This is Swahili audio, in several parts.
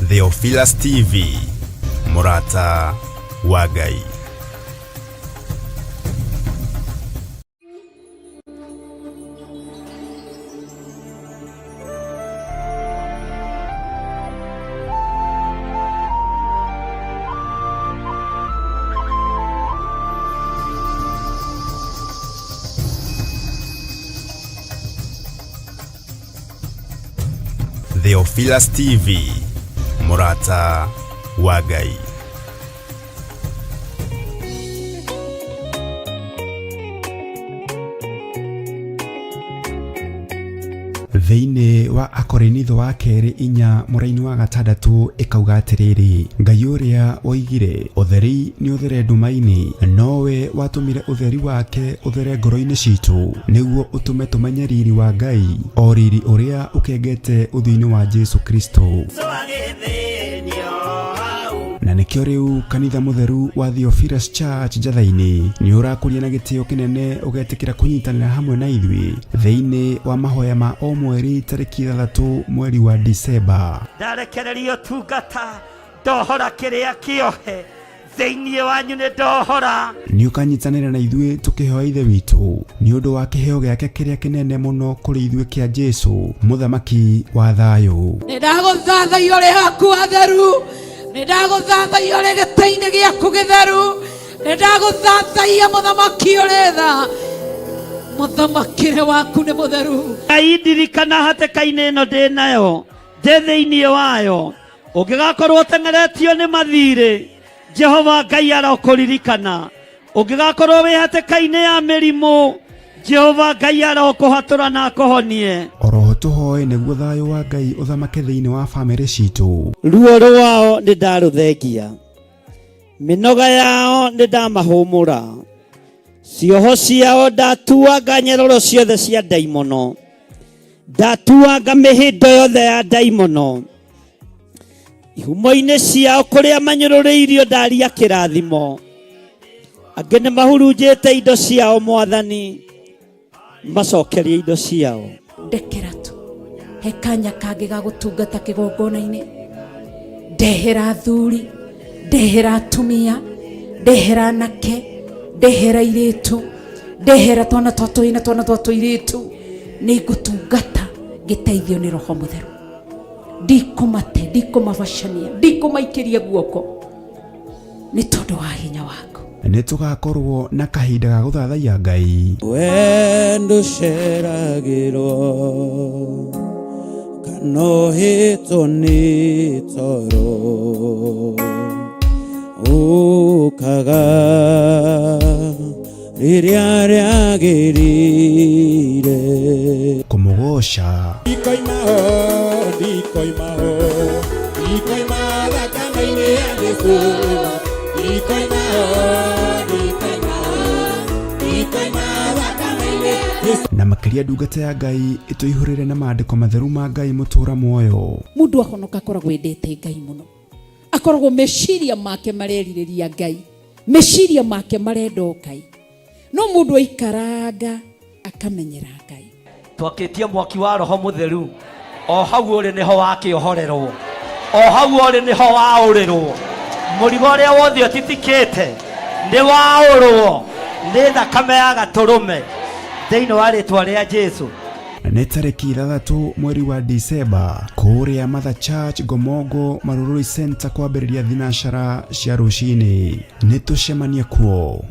Theophilus TV, Murata wa Ngai. Theophilus TV, Murata wa Ngai. Thĩinĩ wa Akorinitho wa kerĩ 4 mũraini wa 6 ikauga atiriri, Ngai ũrĩa oigire ũtheri nĩ ũthere nduma-inĩ, nowe watũmire ũtheri wake ũthere ngoro-inĩ citũ nĩguo ũtũme tũmenye riri wa Ngai, o riri ũrĩa ũkengete ũthiũ-inĩ wa Jesu Kristo. Na nĩkĩo rĩu kanitha mũtheru wa Theophilus Church Njathainĩ nĩ ũrakũria na gĩtĩo kĩnene ũgetĩkĩra kũnyitanĩra hamwe na ithuĩ thĩinĩ wa mahoya ma o mweri tarĩki 3 mweri wa Disemba. Ndarekererio tungata ndohora kĩrĩa kĩohe thĩinĩ wanyu nĩ ndohora. Nĩ ũkanyitanĩra na ithuĩ tũkĩhoya Ithe witũ nĩ ũndũ wa kĩheo gĩake kĩrĩa kĩnene mũno kũrĩ ithuĩ kĩa Jesu mũthamaki wa thayũ. Nĩ ndagũthathaiya ũrĩ haku atheru, nĩ ndagũthathaiya ũrĩ gĩtĩ-inĩ gĩaku gĩtheru, nĩ ndagũthathaiya mũthamaki ũrĩ tha, mũthamakĩre waku nĩ mũtheru. Ngai ndirikana hatĩka-inĩ ĩno ndĩ nayo, ndĩ thĩinĩ wayo, ũngĩgakorwo ũteng'eretio nĩ mathirĩ, Jehova Ngai arokũririkana. Ũngĩgakorwo wĩ hatĩka-inĩ ya mĩrimũ, Jehova Ngai arokũhatũra na akũhonie. Oroho tũhoe nĩguo thayũ wa Ngai ũthamake thĩinĩ wa bamĩrĩ citũ. Ruo rwao nĩ ndarũthengia, mĩnoga yao nĩ ndamahũmũra, cioho ciao ndatuanga nyororo ciothe cia ndaimono, ndatuanga mĩhĩndo yothe ya ndaimono, ihumo-inĩ ciao kũrĩa manyũrũrĩirio ndaria kĩrathimo, angĩ nĩ mahurunjĩte indo ciao Mwathani, macokerie indo ciao. Ndekera tu he kanya kangĩ ga gũtungata kĩgongona-inĩ, ndehera athuri, ndehera atumia, ndehera anake, ndehera airĩtu, ndehera twana twa tũhĩĩ twana twa tũirĩtu, nĩ ngũtungata ngĩteithio nĩ Roho Mũtheru. Ndikũmate, ndikũmabacania, ndikũmaikĩria guoko nĩ tondũ wa hinya waku. Nĩ tũgakorwo na kahinda ga gũthathaiya Ngai. Wendo ceragĩrwo kanohĩtwo nĩ toro, ũkaga rĩrĩa rĩagĩrĩire. Kũmũgoca ndikoima thakame-inĩ ya Jesũ, ndikoima na makĩria ndungata ya Ngai ĩtũihũrĩre na maandĩko matheru ma Ngai mũtũra muoyo. Mũndũ ahonoka akoragwo endete Ngai mũno, akoragwo meciria make marerirĩria Ngai, meciria make marenda Ngai, no mũndũ aikaranga akamenyera Ngai. Twakĩtie mwaki wa Roho Mũtheru, o hau ũrĩ nĩho wakĩohorerwo, o hau ũrĩ nĩho waũrĩrwo, mũrigo ũrĩa wothe ũtitikĩte nĩ waũrwo nĩ thakame ya Gatũrũme thĩinĩ wa rĩtwa rĩa Jesu. Nĩ tarĩki 3 mweri wa Disemba kũrĩa Mother Church Gomongo Marurui Center kwambĩrĩria thinacara cia rũcinĩ. Nĩ tũcemanie kuo.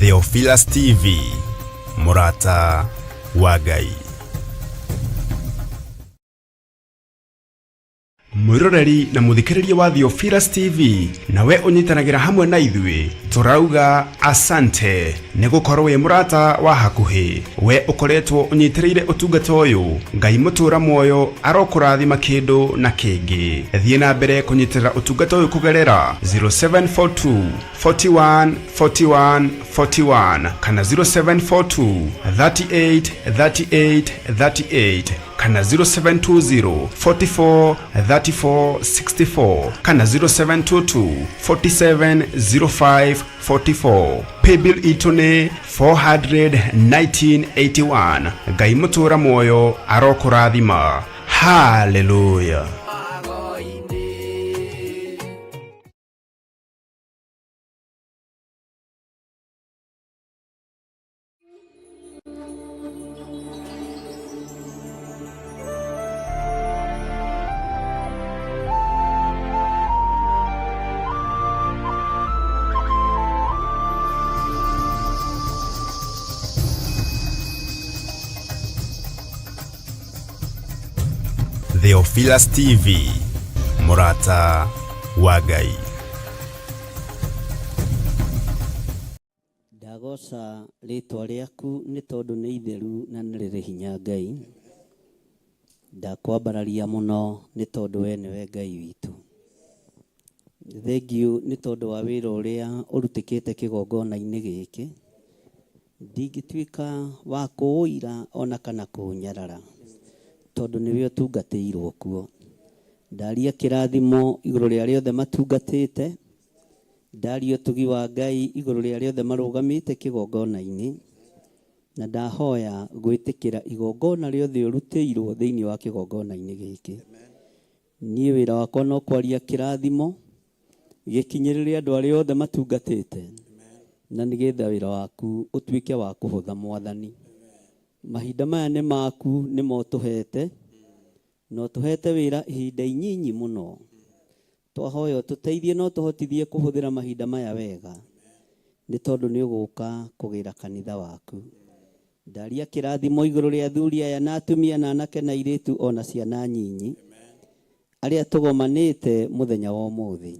Theophilus TV, Murata wa Ngai. Mwiroreri na muthikiriria wa Theophilus TV, nawe unyitanagira hamwe na ithui, turauga asante ni gukorwo wi murata wa hakuhi. We ukoretwo unyitiriire utungata uyu, Ngai mutura muoyo arokurathima kindu na kingi. Thie na mbere kunyitirira utungata uyu kugerera 0742 41 41 41 kana 0742 38 38 38 kana 0720 44 34 64 kana 0722 47 05 44. Paybill itune 41981. Ngai mutura muoyo arokurathima. Hallelujah. Theophilus TV, Murata wa Ngai. Ndagoca ritwa riaku ni tondu ni itheru na ni riri hinya Ngai. Ndakwambararia muno ni tondu we niwe Ngai witu. Thengiu ni tondu wa wira uria urutikite kigongona-ini giki. Ndingituika wa kuuira ona kana kunyarara, tondu niwe utungatirwo kuo. Ndaria kirathimo iguru ria riothe matungatite, ndaria utugi wa Ngai iguru ria riothe marugamite kigongona-ini, na ndahoya gwitikira igongona riothe urutiirwo thiini wa kigongona-ini giki. Nie wira wakwa no kwaria kirathimo gikinyiriria andu aria othe matungatite, na nigetha wira waku utuike wa kuhutha Mwathani. Mahinda maya ni maku, ni mo tuhete, no tuhete wira ihinda inyinyi muno. Twahoya tuteithie no tuhotithie kuhuthira mahinda maya wega, ni tondu ni uguka kugira kanitha waku. Ndaria kirathimo iguru ria athuri aya na atumia na anake na iritu ona ciana nyinyi aria tugomanite muthenya wa umuthi,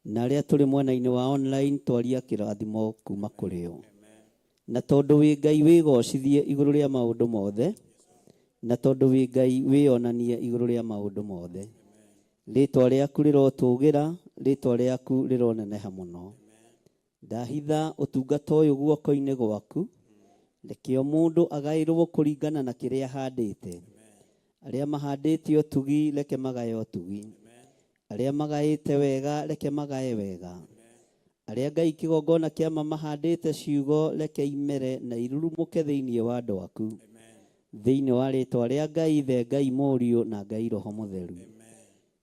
na aria turi mwena-ini wa online twaria kirathimo kuma kuri o. Na tondu wi Ngai wigocithie iguru ria maundu mothe, na tondu wi Ngai wionanie iguru ria maundu mothe. Ritwa riaku rirotugira, ritwa riaku rironeneha muno. Ndahitha utungata uyu guoko-ini gwaku, reke o mundu agairwo kuringana na kiria ahandite. Aria mahandite utugi reke magaye utugi, aria magaite wega reke magaye wega, aria Ngai kigongona kia mahandite ciugo reke imere na irurumuke thiini wa andu aku. Thiini wa ritwa ria Ngai the Ngai Muriu na Ngai Roho Mutheru.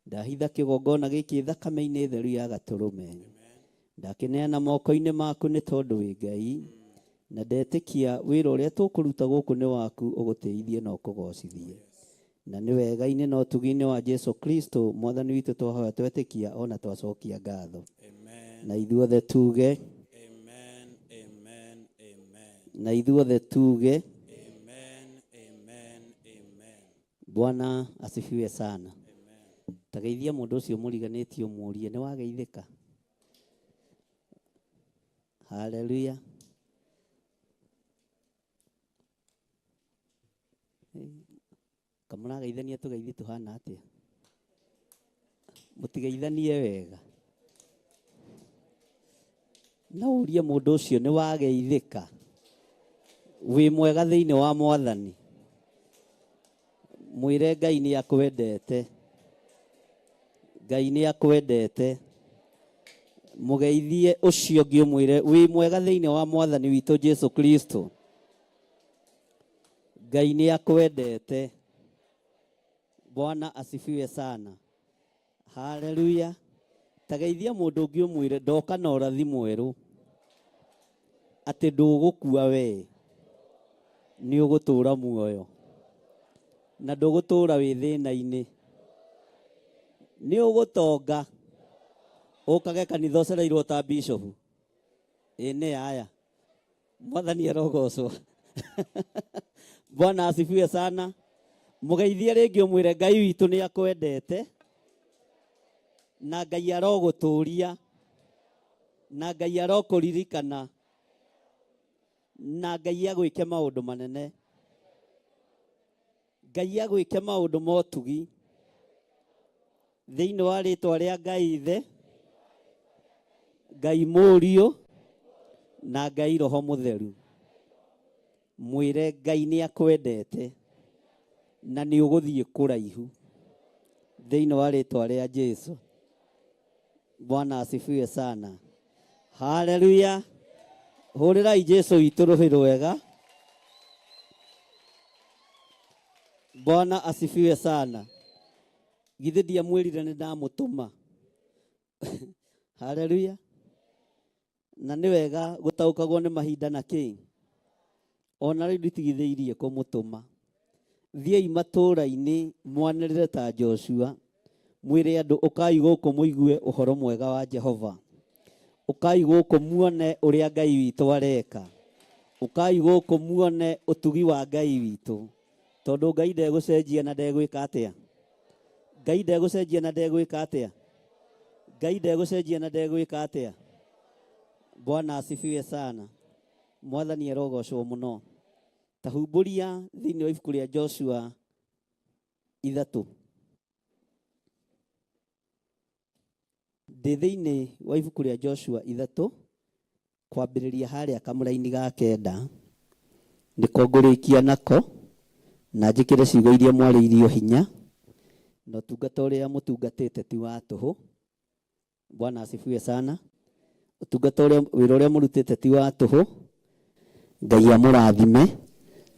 Ndahitha kigongona giki thakame-ini theru ya gaturume. Ndakineana moko-ini maku ni tondu wi Ngai, na ndetikia wira uria tukuruta guku ni waku ugutiithie na ukugocithie. Na ni wega-ini na utugi-ini wa Jesu Kristo Mwathani witu twahoya twetikia ona twacokia ngatho. Na ithuothe tuge amen, amen, amen. Na ithuothe tuge amen, amen, amen. Bwana asifiwe sana. Amen. Tageithia mundu ucio muriganitio murie ni wageithika. Hallelujah. Kamuna geithania tugeithi tuhana atia. Mutigeithanie wega. Na urie mundu ucio ni wageithika. Wi mwega thiini wa Mwathani. Mwire Ngai ni akwendete. Ngai ni akwendete. Mugeithie ucio ngi umwire wi mwega thiini wa Mwathani witu Jesu Kristo. Ngai ni akwendete. Bwana asifiwe sana. Hallelujah. Tageithia mundu ngi umwire ndoka na urathi mweru, ati ndugukua we, ni ugutura muoyo, na ndugutura wi thina-ini, ni ugutonga ukage kanitha ucereirwo ta bishop. Ine aya Mwathani arogocwo. Bwana asifiwe sana. Mugeithie ringi umwire Ngai witu ni akwendete na Ngai aroguturia na Ngai arokuririkana na Ngai agwike maundu manene. Ngai agwike maundu motugi thiini wa ritwa ria Ngai Ithe, Ngai Mũriũ na Ngai Roho Mũtheru. Mwire Ngai ni akwendete na ni uguthie kuraihu thiini wa ritwa ria Jesu. Bwana asifiwe sana. Haleluya. Hurirai Jesu witu ruhi rwega. Bwana asifiwe sana. Githe ndiamwirire ni ndamutuma. Haleluya. Na ni wega gutaukagwo ni mahinda na ki. Ona riu nditigitheirie kumutuma. Thiei matura-ini mwanirire ta Joshua. Mwire andu ukai guku muigue uhoro mwega wa Jehova. Ukai guku muone uria Ngai witu areka. Ukai guku muone utugi wa Ngai witu. Tondu Ngai ndegucenjia na ndegwika atia. Ngai ndegucenjia na ndegwika atia. Ngai ndegucenjia na ndegwika atia. Bwana asifiwe sana. Mwathani arogocwo muno. Tahumburia thiini wa ibuku ria Joshua 3. Thiini wa ibuku ria Joshua 3 kwambiriria haria kamuraini ga 9 niko ngurikia nako na njikire ciugo iria mwariirio hinya no tungata uria mutungatite ti wa tuhu. Bwana asifiwe sana. Utungata uria wira uria murutite ti wa tuhu. Ngai amurathime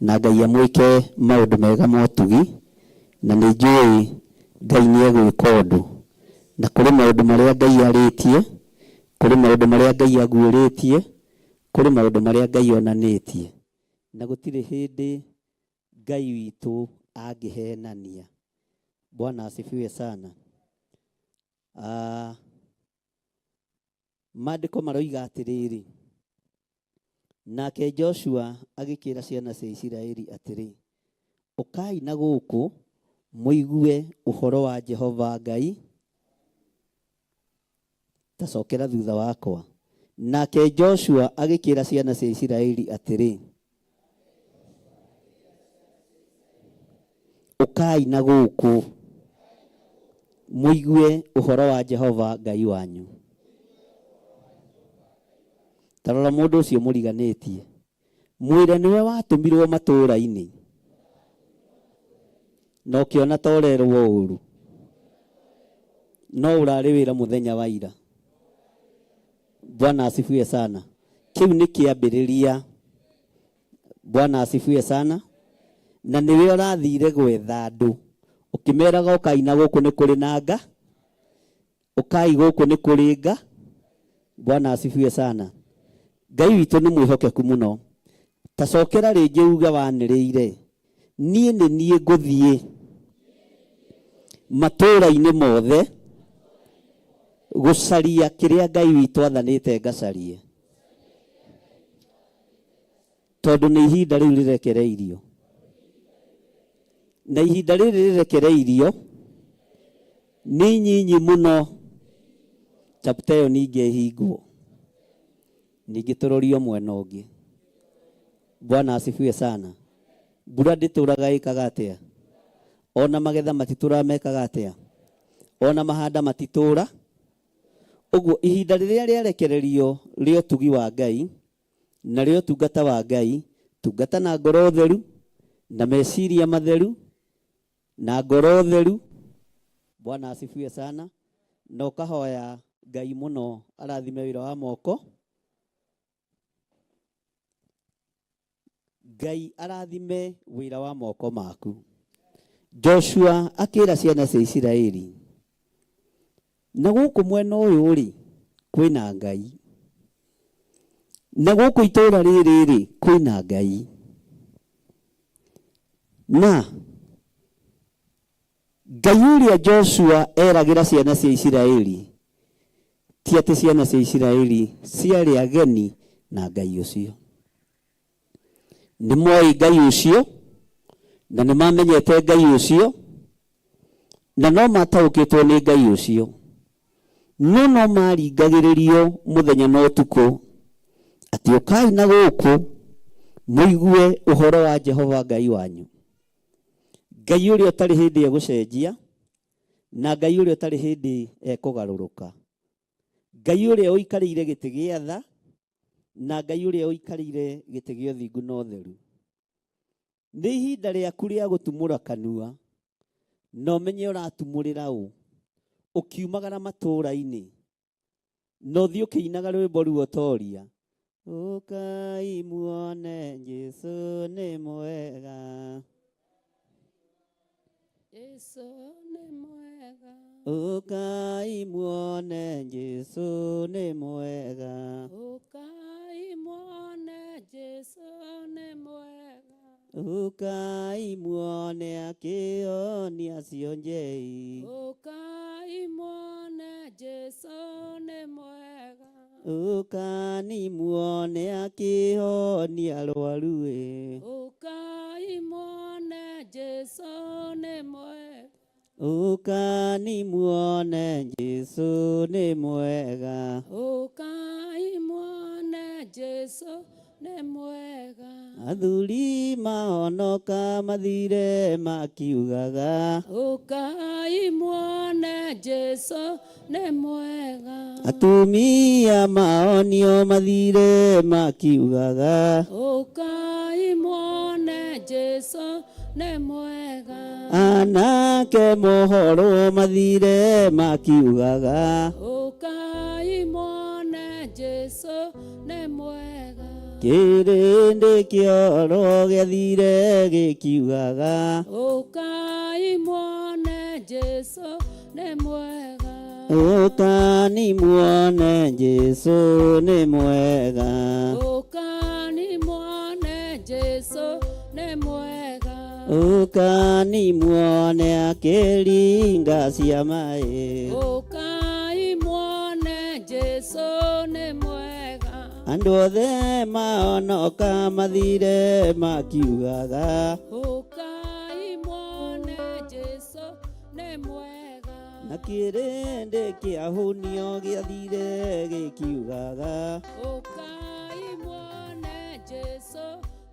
na Ngai amwike maundu mega motugi na ni njui Ngai ni egwika undu na kuri maundu maria Ngai aritie, kuri maundu maria Ngai aguuritie, kuri maundu maria Ngai onanitie na gutire hindi Ngai witu angihenania. Bwana asifiwe sana. Maandiko maroiga atiriri, nake Joshua agikira ciana cia Isiraeli atiri, ukai na guku muigue uhoro wa Jehova Ngai. Tacokera thutha wakwa. Nake Joshua agikira ciana cia Isiraeli atiri, ukai na guku muigue uhoro wa Jehova Ngai wanyu. Tarora mundu ucio muriganitie. Mwire niwe watumirwo matura-ini no kiona torerwo uru no urari wira muthenya wa ira. Bwana asifiwe sana. Kiu ni kiambiriria. Bwana asifiwe sana. Na niwe urathire gwetha andu ukimeraga ukai na guku ni kuri nanga, ukai guku ni kuringa. Bwana asifiwe sana. Ngai witu ni mwihokeku muno. Tacokera ringi uga waniriire, nie ni nie nguthie matura-ini mothe gucaria kiria Ngai witu athanite ngacarie, tondu ni ihinda riu rirekereirio na ihinda riri rirekereirio ni nyinyi muno. Chapter yo ninge hingwo ningi turorio mwena ungi. Bwana asifiwe sana. Mbura ndituraga ikaga atia, ona magetha matituramekaga atia, ona mahanda matitura. Uguo ihinda riria rierekererio rio tugi wa Ngai na rio tungata wa Ngai, tungata na ngoro theru na meciria matheru na ngoro theru. Bwana asifiwe sana. No kahoya Ngai muno arathime wira wa moko. Ngai arathime wira wa moko maku. Joshua akira ciana cia Isiraeli, na guku mwena uyu ri kwina Ngai, na guku itura riri kwina Ngai. Na Ngai uria Joshua eragira ciana cia Isiraeli, ti ati ciana cia Isiraeli ciari ageni na Ngai ucio. nĩ moĩ Ngai ũcio na nĩ mamenyete Ngai ũcio na no mataũkĩtwo nĩ Ngai ũcio no maringagĩrĩrio mũthenya na ũtukũ atĩ ũkai na gũkũ mũigue ũhoro wa Jehova Ngai wanyu, Ngai ũrĩa ũtarĩ hĩndĩ egũcenjia na Ngai ũrĩa ũtarĩ hĩndĩ ekũgarũrũka, Ngai ũrĩa ũikarĩire gĩtĩ gĩa tha na Ngai ũrĩa ũikarĩire gĩtĩ gĩa ũthingu na ũtheru. Nĩ ihinda rĩaku rĩa gũtumũra kanua na ũmenye ũratumũrĩra ũ, ũkiumagara matũũra-inĩ na ũthiĩ ũkĩinaga rwĩmbo rũu ũtoria, ũkai muone Jesũ nĩ mwega, Jesũ nĩ mwega, ũkai muone Jesũ nĩ mwega, ũkai muone Jesũ nĩ mwega, ũkai muone akĩonia cionjei, ũkai muone Jesũ nĩ mwega, ũkani muone akĩhonia arwaru ĩ, ũkai muone Jesũ nĩ mwega, ũkani muone Jesũ nĩ mwega, ũkai muone Jesũ nĩ mwega, athuri mahonoka mathire makiugaga, ũkai muone Jesũ nĩ mwega, atumia maonio mathire makiugaga, ũkai muone Jesũ nĩ mwega, anake mohoro mathire makiugaga, ũkai muone Jesũ nĩ mwega, kĩrĩndĩ kĩoro gĩathire gĩkiugaga, ũkai muone Jesũ nĩ mwega, ũkani muone Jesũ nĩ mwega, ũkai muone Jesũ nĩ mwega, ũkani muone akĩringa ciama ĩ, ũkai muone Jesũ nĩ mwega, andũ othe mahonoka mathire makiugaga, ũkai muone Jesũ nĩ mwega, na kĩrĩndĩ kĩahũnio gĩathire gĩkiugaga, ũkai muone Jesũ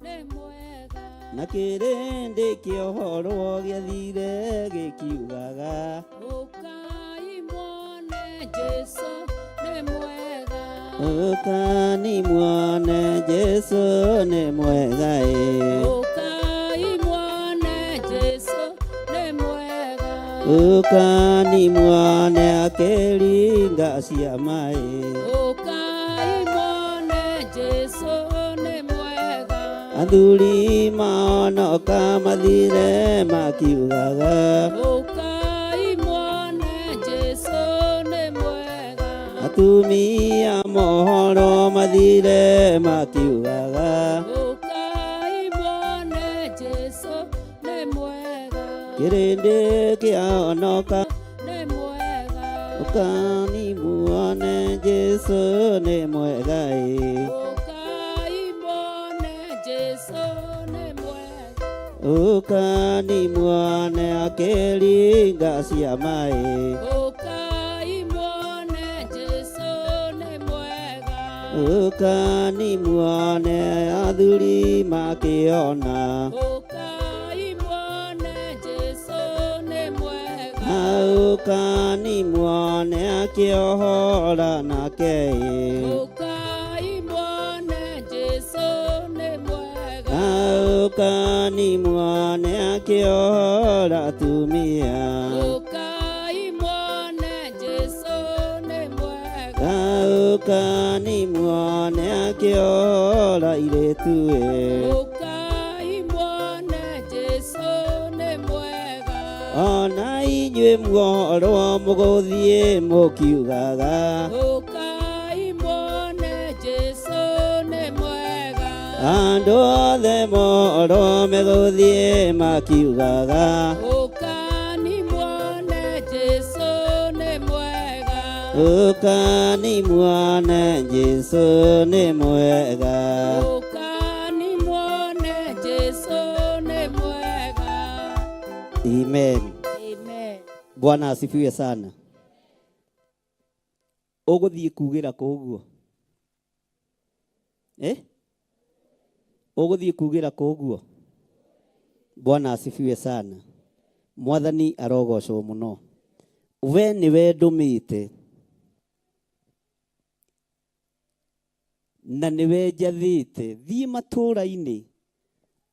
nĩ mwega, na kĩrĩndĩ kĩohorwo gĩathire gĩkiugaga, ũkai muone Jesũ nĩ mwega, ũkani muone Jesũ nĩ mwega ĩ, ũkai muone Jesũ nĩ mwega, ũkani muone akĩringa ciama ĩ, ũkai muone Jesũ nĩ mwega, athuri mahonoka mathire makiugaga, ũkai muone Jesũ nĩ mwega, atumia mohoro mathire makiugaga, ũkai muone Jesũ nĩ mwega, kĩrĩndĩ kĩahonoka, nĩ mwega, ũkani muone Jesũ nĩ mwega ĩ, ũkai muone Jesũ nĩ mwega, ũkani muone akĩringa ciama ĩ, ũkai muone Jesũ nĩ mwega, ũkani muone athuri makĩona, ũkai muone Jesũ nĩ mwega, ũkani muone akĩohora nake ĩ, ũkai muone Jesũ nĩ mwega, ũkani muone akĩohora atumia, ũkai muone Jesũ nĩ mwega, ũkani muone akĩohora airĩtu ĩ, ũkai muone Jesũ nĩ mwega, ona inyuĩ muohorwo mũgũthiĩ mũkiugaga, ũkai muone Jesũ nĩ mwega, andũ othe mohoro megũthiĩ makiugaga, ũkani muone Jesũ nĩ mwega, ũkani muone Jesũ nĩ mwega, ũkani muone Amen. Amen. Bwana asifiwe sana. Uguthie kugira kuguo uguthie kugira kuguo. Bwana asifiwe sana. Mwathani arogocwo muno. We niwe ndumite na niwe njathite thie matura-ini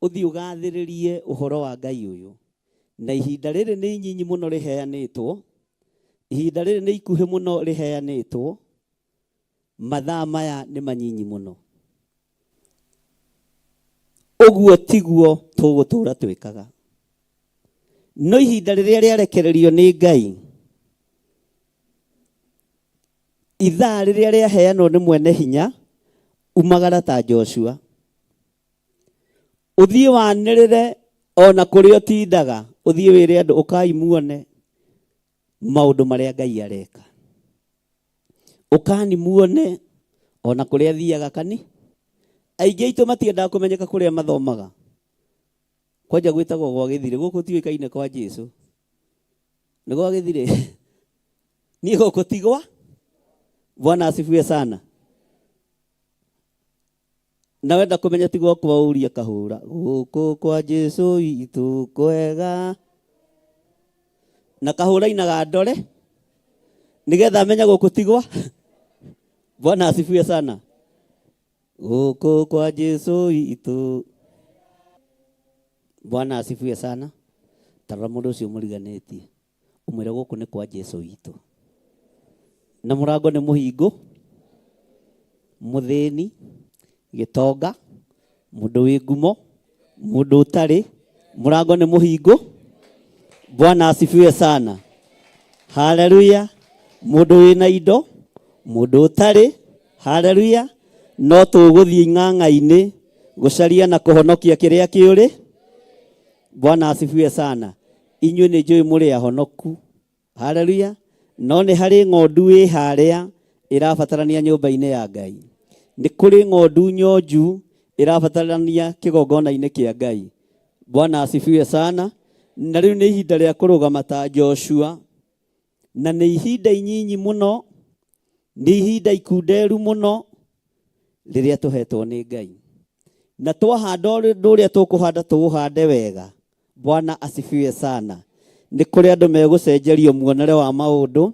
uthie ugathiririe uhoro wa Ngai uyu. Na ihinda riri ni inyinyi muno riheanitwo, ihinda riri ni ikuhi muno riheanitwo, mathaa maya ni manyinyi muno. Uguo tiguo tugutura twikaga. No ihinda riria riarekererio ni Ngai, ithaa riria riaheanwo ni mwene hinya, umagara ta Joshua. Uthie wanirire ona kuri utindaga, uthie wire andu ukai muone maundu maria Ngai areka. Ukani muone ona kuri athiaga kani. Aingi aitu matiendaga kumenyeka kuria mathomaga. Kwanja gwitagwo gwa githire guku tiuikaine kwa Jesu. Ni gwa githire. Ni guku tigwa. Bwana asifiwe sana. Na wenda kumenya tigwa kwa uria kahura. Guku kwa Jesu itu kwega. Na kahura inaga ndore. Nigetha menya guku tigwa. Bwana asifiwe sana. Guku kwa Jesu itu. Bwana asifiwe sana. Tara mundu ucio muriganetie. Umwire guku ni kwa Jesu itu. Na murango ni muhingo. Muthini, gitonga, mundu wi ngumo, mundu utari, murango ni muhingo. Bwana asifiwe sana. Haleluya. Mundu wina indo, mundu utari, haleluya. No tuguthie ng'ang'a-ini gucaria na kuhonokia kiria kiuri. Bwana asifiwe sana. Inyuĩ nĩ njũĩ mũrĩ ahonoku. Haleluya. No nĩ harĩ ng'ondu ĩ harĩa ĩrabatarania nyũmba-inĩ ya Ngai. Nĩ kũrĩ ng'ondu nyonju ĩrabatarania kĩgongona-inĩ kĩa Ngai. Bwana asifiwe sana. Na rĩu nĩ ihinda rĩa kũrũgama ta Joshua. Na nĩ ihinda inyinyi mũno, nĩ ihinda ikunderu mũno rĩrĩa tũhetwo nĩ Ngai. Na twahanda ũndũ ũrĩa tũkũhanda tũũhande wega. Bwana asifiwe sana. Nĩ kũrĩ andũ megũcenjerio muonere wa maũndũ,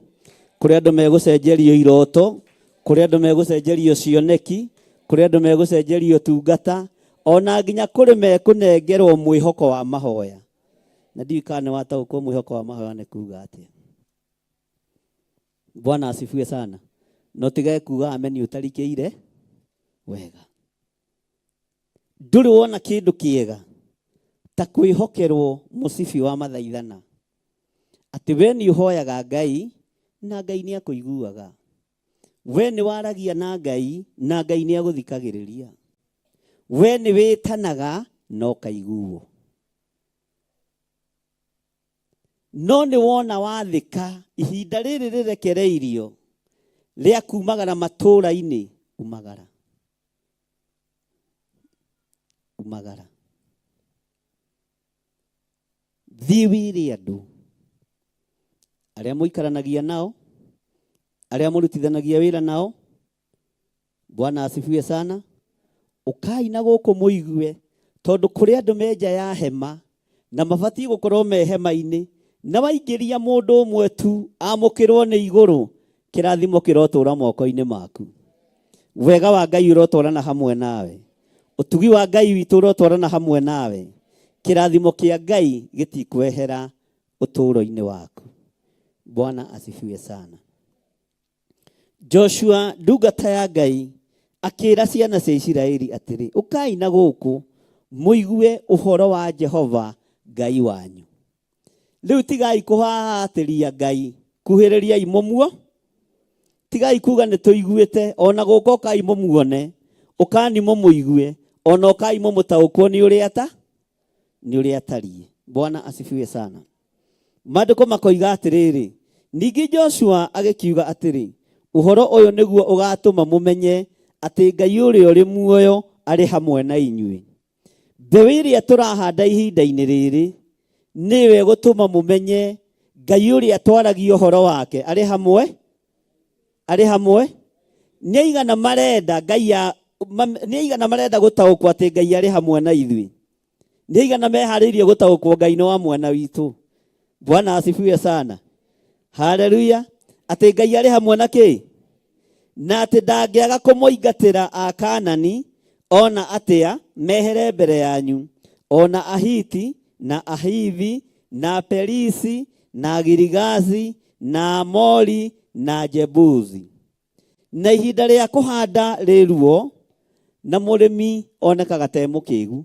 kũrĩ andũ megũcenjerio iroto, kũrĩ andũ megũcenjerio cioneki, kũrĩ andũ megũcenjerio tungata, ona nginya kũrĩ mekũnengerwo mwĩhoko wa mahoya. Na ndiũĩ kana nĩ wataũkwo mwĩhoko wa mahoya nĩ kuuga atĩa. Bwana asifiwe sana. No tigae kuuga ameni ũtarikĩire wega. Ndũrĩ wona kĩndũ kĩega ta kwĩhokerwo mũcibi wa mathaithana. Atĩ we nĩ ũhoyaga Ngai na Ngai nĩ akũiguaga. We nĩ waragia na Ngai na Ngai nĩ agũthikagĩrĩria. We nĩ wĩtanaga no kaiguo. No nĩ wona wathĩka ihinda rĩrĩ rĩrekereirio rĩa kumagara matũũra-inĩ umagara. Umagara. Thiĩ wĩre andũ arĩa mũikaranagia nao, arĩa mũrutithanagia wĩra nao. Bwana asifiwe sana. Ũkai na gũkũ mũigue, tondũ kũrĩ andũ menja ya hema na mabatiĩ gũkorwo me hema-inĩ, na waingĩria mũndũ ũmwe tu amũkĩrwo nĩ igũrũ, kĩrathimo kĩrotũũra moko-inĩ maku. Wega wa Ngai ũrotwarana hamwe nawe. Ũtugi wa Ngai witũ ũrotwarana hamwe nawe. Kĩrathimo kĩa Ngai gĩtikwehera ũtũũro-inĩ waku. Bwana asifiwe sana. Joshua ndungata ya Ngai akĩra ciana cia Isiraeli atĩrĩ, ũkai na gũkũ mũigue ũhoro wa Jehova Ngai wanyu. Rĩu tigai kũhahatĩria Ngai, kuhĩrĩriai mũmuo. Tigai kuga nĩ tũiguĩte, ona gũkũ ũkai mũmuone, ũkani mũmũigue, ona ũkai mũmũtaũkwo nĩ ũrĩa atariĩ. Bwana asifiwe sana. Maandĩko makoiga atĩrĩrĩ, ningĩ Joshua agĩkiuga atĩrĩ, ũhoro ũyũ nĩguo ũgatũma mũmenye atĩ Ngai ũrĩa ũrĩ muoyo arĩ hamwe na inyuĩ. Mbeũ ĩrĩa tũrahanda ihinda-inĩ rĩrĩ niwe gutuma mumenye Ngai uria twaragia uhoro wake ari hamwe ni aigana marenda Ngai ni aigana marenda gutaũkwo atĩ Ngai ari hamwe na ithuĩ, ni aigana meharĩirie gutaũkwo Ngai no amwe na witũ. Bwana asifiwe sana, haleluya. Atĩ Ngai ari hamwe na kĩ? Na atĩ ndangĩaga kũmũingatĩra Akaanani ona atĩa mehere mbere yanyu, ona Ahiti na Ahivi na Perisi na Girigazi na Amori na Jebuzi. Na ihinda rĩa kũhanda rĩruo, na mũrĩmi onekaga te mũkĩgu,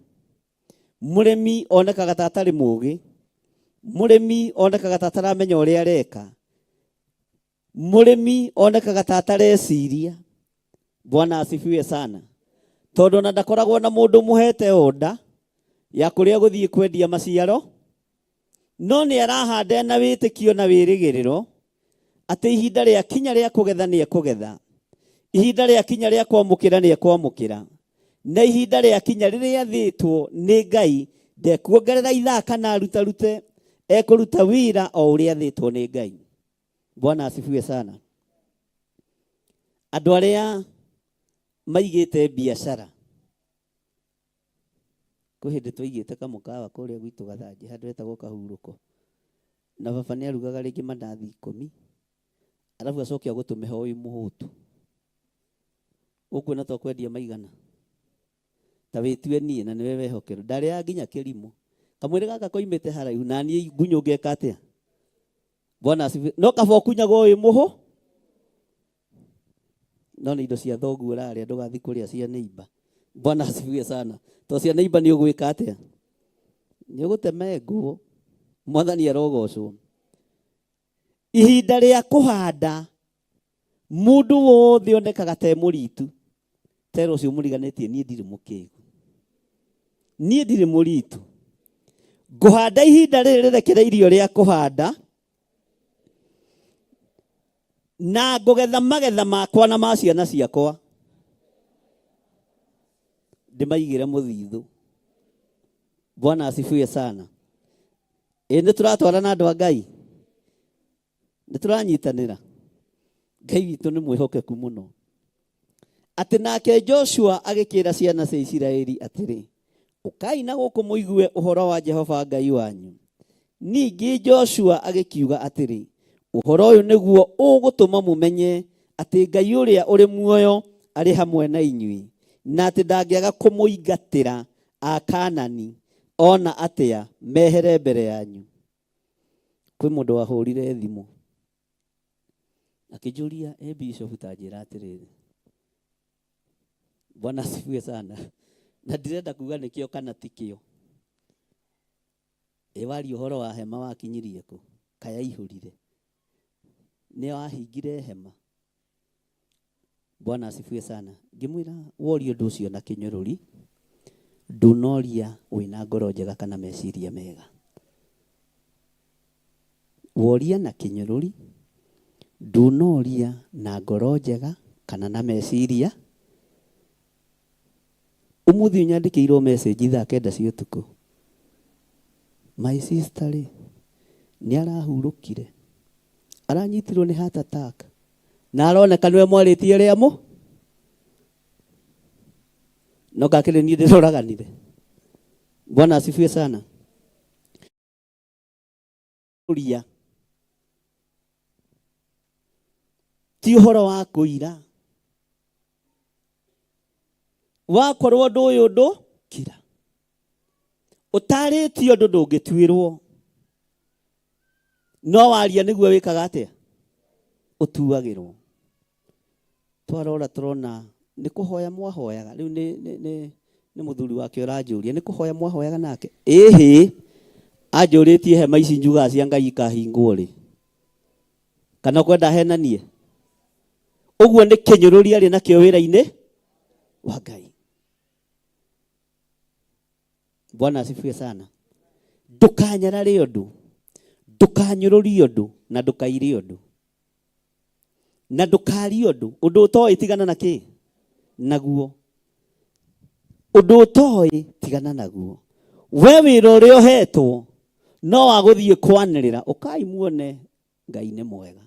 mũrĩmi onekaga ta atarĩ mũũgĩ, mũrĩmi onekaga ta ataramenya ũrĩa areka, mũrĩmi onekaga ta atareciria. Bwana asifiwe sana. Tondũ na ndakoragwo na mũndũ mũhete oda ya kũrĩa gũthiĩ kwendia maciaro, no nĩ arahanda na wĩtĩkio na wĩrĩgĩrĩro atĩ ihinda rĩa kinya rĩa kũgetha nĩ ekũgetha, ihinda rĩa kinya rĩa kwamũkĩra nĩ ekwamũkĩra, na ihinda rĩa kinya rĩrĩa athĩtwo nĩ Ngai ndekuongerera ithaa kana arutarute, ekũruta wĩra o ũrĩa athĩtwo nĩ Ngai. Bwana asifiwe sana. Andũ arĩa maigĩte biacara, kwĩ hĩndĩ twaigĩte kamũkawa kũrĩa gwitũ Gathanji handũ hetagwo Kahurũko, na baba nĩ arugaga rĩngĩ mandathi 10 arabu acoke agũtũmeho ũyũ mũhũtu, ũkuona to kwendia maigana, ta wĩtue niĩ na nĩwe wehokerwo. Ndarĩa nginya kĩrimũ, kamwĩrĩ gaka koimĩte haraihu na niĩ ngunyũ ngeka atĩa? Bwana asifiwe. No kaba ũkunyaga ũyũ mũhũ, no nĩ indo cia thoguo rarĩa, ndũgathi kũrĩa cia neighbor. Bwana asifiwe sana. To cia neighbor nĩ ũgwĩka atĩa? Nĩ ũgũteme nguo. Mwathani arogocwo. Ihinda rĩa kũhanda, mũndũ wothe onekaga te mũritu. Tero ũcio mũriganĩtie, niĩ ndirĩ mũkĩgu, niĩ ndirĩ mũritu. Ngũhanda ihinda rĩrĩ rĩrekereirio rĩa kũhanda, na ngũgetha magetha makwa na ma ciana ciakwa ndĩmaigĩre mũthithũ. Bwana asifiwe sana. Nĩ tũratwarana andũ a Ngai, nĩ tũranyitanĩra. Ngai witũ nĩ mwĩhokeku mũno. Atĩ nake Joshua agĩkĩra ciana cia Isiraeli atĩrĩ, ũkai na gũkũ mũigue ũhoro wa Jehova Ngai wanyu. Ningĩ Joshua agĩkiuga atĩrĩ, ũhoro ũyũ nĩguo ũgũtũma mũmenye atĩ Ngai ũrĩa ũrĩ muoyo arĩ hamwe na inyuĩ, na atĩ ndangĩaga kũmũingatĩra Akaanani ona atĩa mehere mbere yanyu. Kwĩ mũndũ wahũrire thimũ akĩnjũria, Bishop ta njĩra atĩrĩrĩ. Bwana asifiwe sana. Na ndirenda kuga nĩkĩo kana tikĩo. Wari ũhoro wa hema wakinyirie kũ? Kaya ihũrire. Nĩ wahingire hema. Bwana asifiwe sana. Ngĩmwĩra worio ũndũ ũcio na kĩnyũrũri, ndunoria wĩna ngoro njega kana meciria mega. Woria na kĩnyũrũri, ndunoria na ngoro njega kana na meciria. Umuthi nyandĩkĩirwo message thaa 9 cia ũtukũ. My sister nĩ arahurũkire, aranyitirwo nĩ heart attack, na aroneka nĩwe mwarĩtie rĩamo. No gakĩrĩ niĩ ndĩroraganire. Bwana asifiwe sana. Ti ũhoro wa kũira. Wakorwo ũndũ ũyũ ũndũ kira, ũtarĩtio ũndũ ndũngĩtuĩrwo, no waria nĩguo wĩkaga atĩa? Ũtuagĩrwo. Twarora tũrona nĩ kũhoya mwahoyaga. Rĩu nĩ mũthuri wake ũranjũria, nĩ kũhoya mwahoyaga nake? Ĩhĩ, anjũrĩtie hema ici njugaga cia Ngai ikahingwo rĩ, kana kwenda henanie? Ũguo nĩ kĩnyũrũri arĩ nakĩo wĩra-inĩ wa Ngai. Bwana asifiwe sana. Ndũkanyarare ũndũ, ndũkanyũrũrie ũndũ, na ndũkaire ũndũ, na ndũkarie ũndũ. Ũndũ ũtoĩ tigana na kĩ? Naguo. Ũndũ ũtoĩ tigana naguo. We wĩra ũrĩa ũhetwo no waguthie kwanirira ukai muone Ngai nĩ mwega,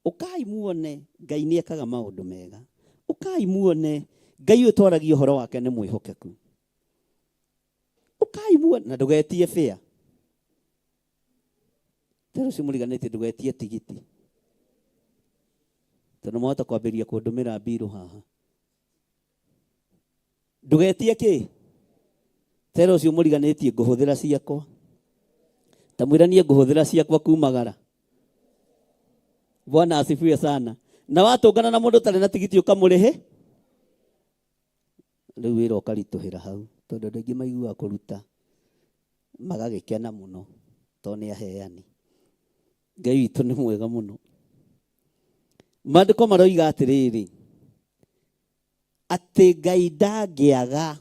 ukai muone Ngai nĩ ekaga maũndũ mega, ukai muone Ngai ũtwaragia ũhoro wake nĩ mwĩhokeku, ukai muone na ndũgetie fare. Tero simũriganĩtie ndũgetie tigiti, tondũ mwahota kwambĩrĩria kũndũmĩra mbirũ haha. Ndũgetie kĩ? Tero ũcio mũriganĩtie ngũhũthĩra ciakwa, ta mwĩranie ngũhũthĩra ciakwa kumagara. Bwana asifiwe sana. Na watũngana na mũndũ tarĩ na tigiti ũkamũrĩhe, rĩu wĩra ũkaritũhĩra hau, tondũ andũ aingĩ maiguaga kũruta magagĩkena mũno tondũ nĩ aheani. Ngai witũ nĩ mwega mũno. Maandĩko maroiga atĩrĩrĩ, atĩ Ngai ndangĩaga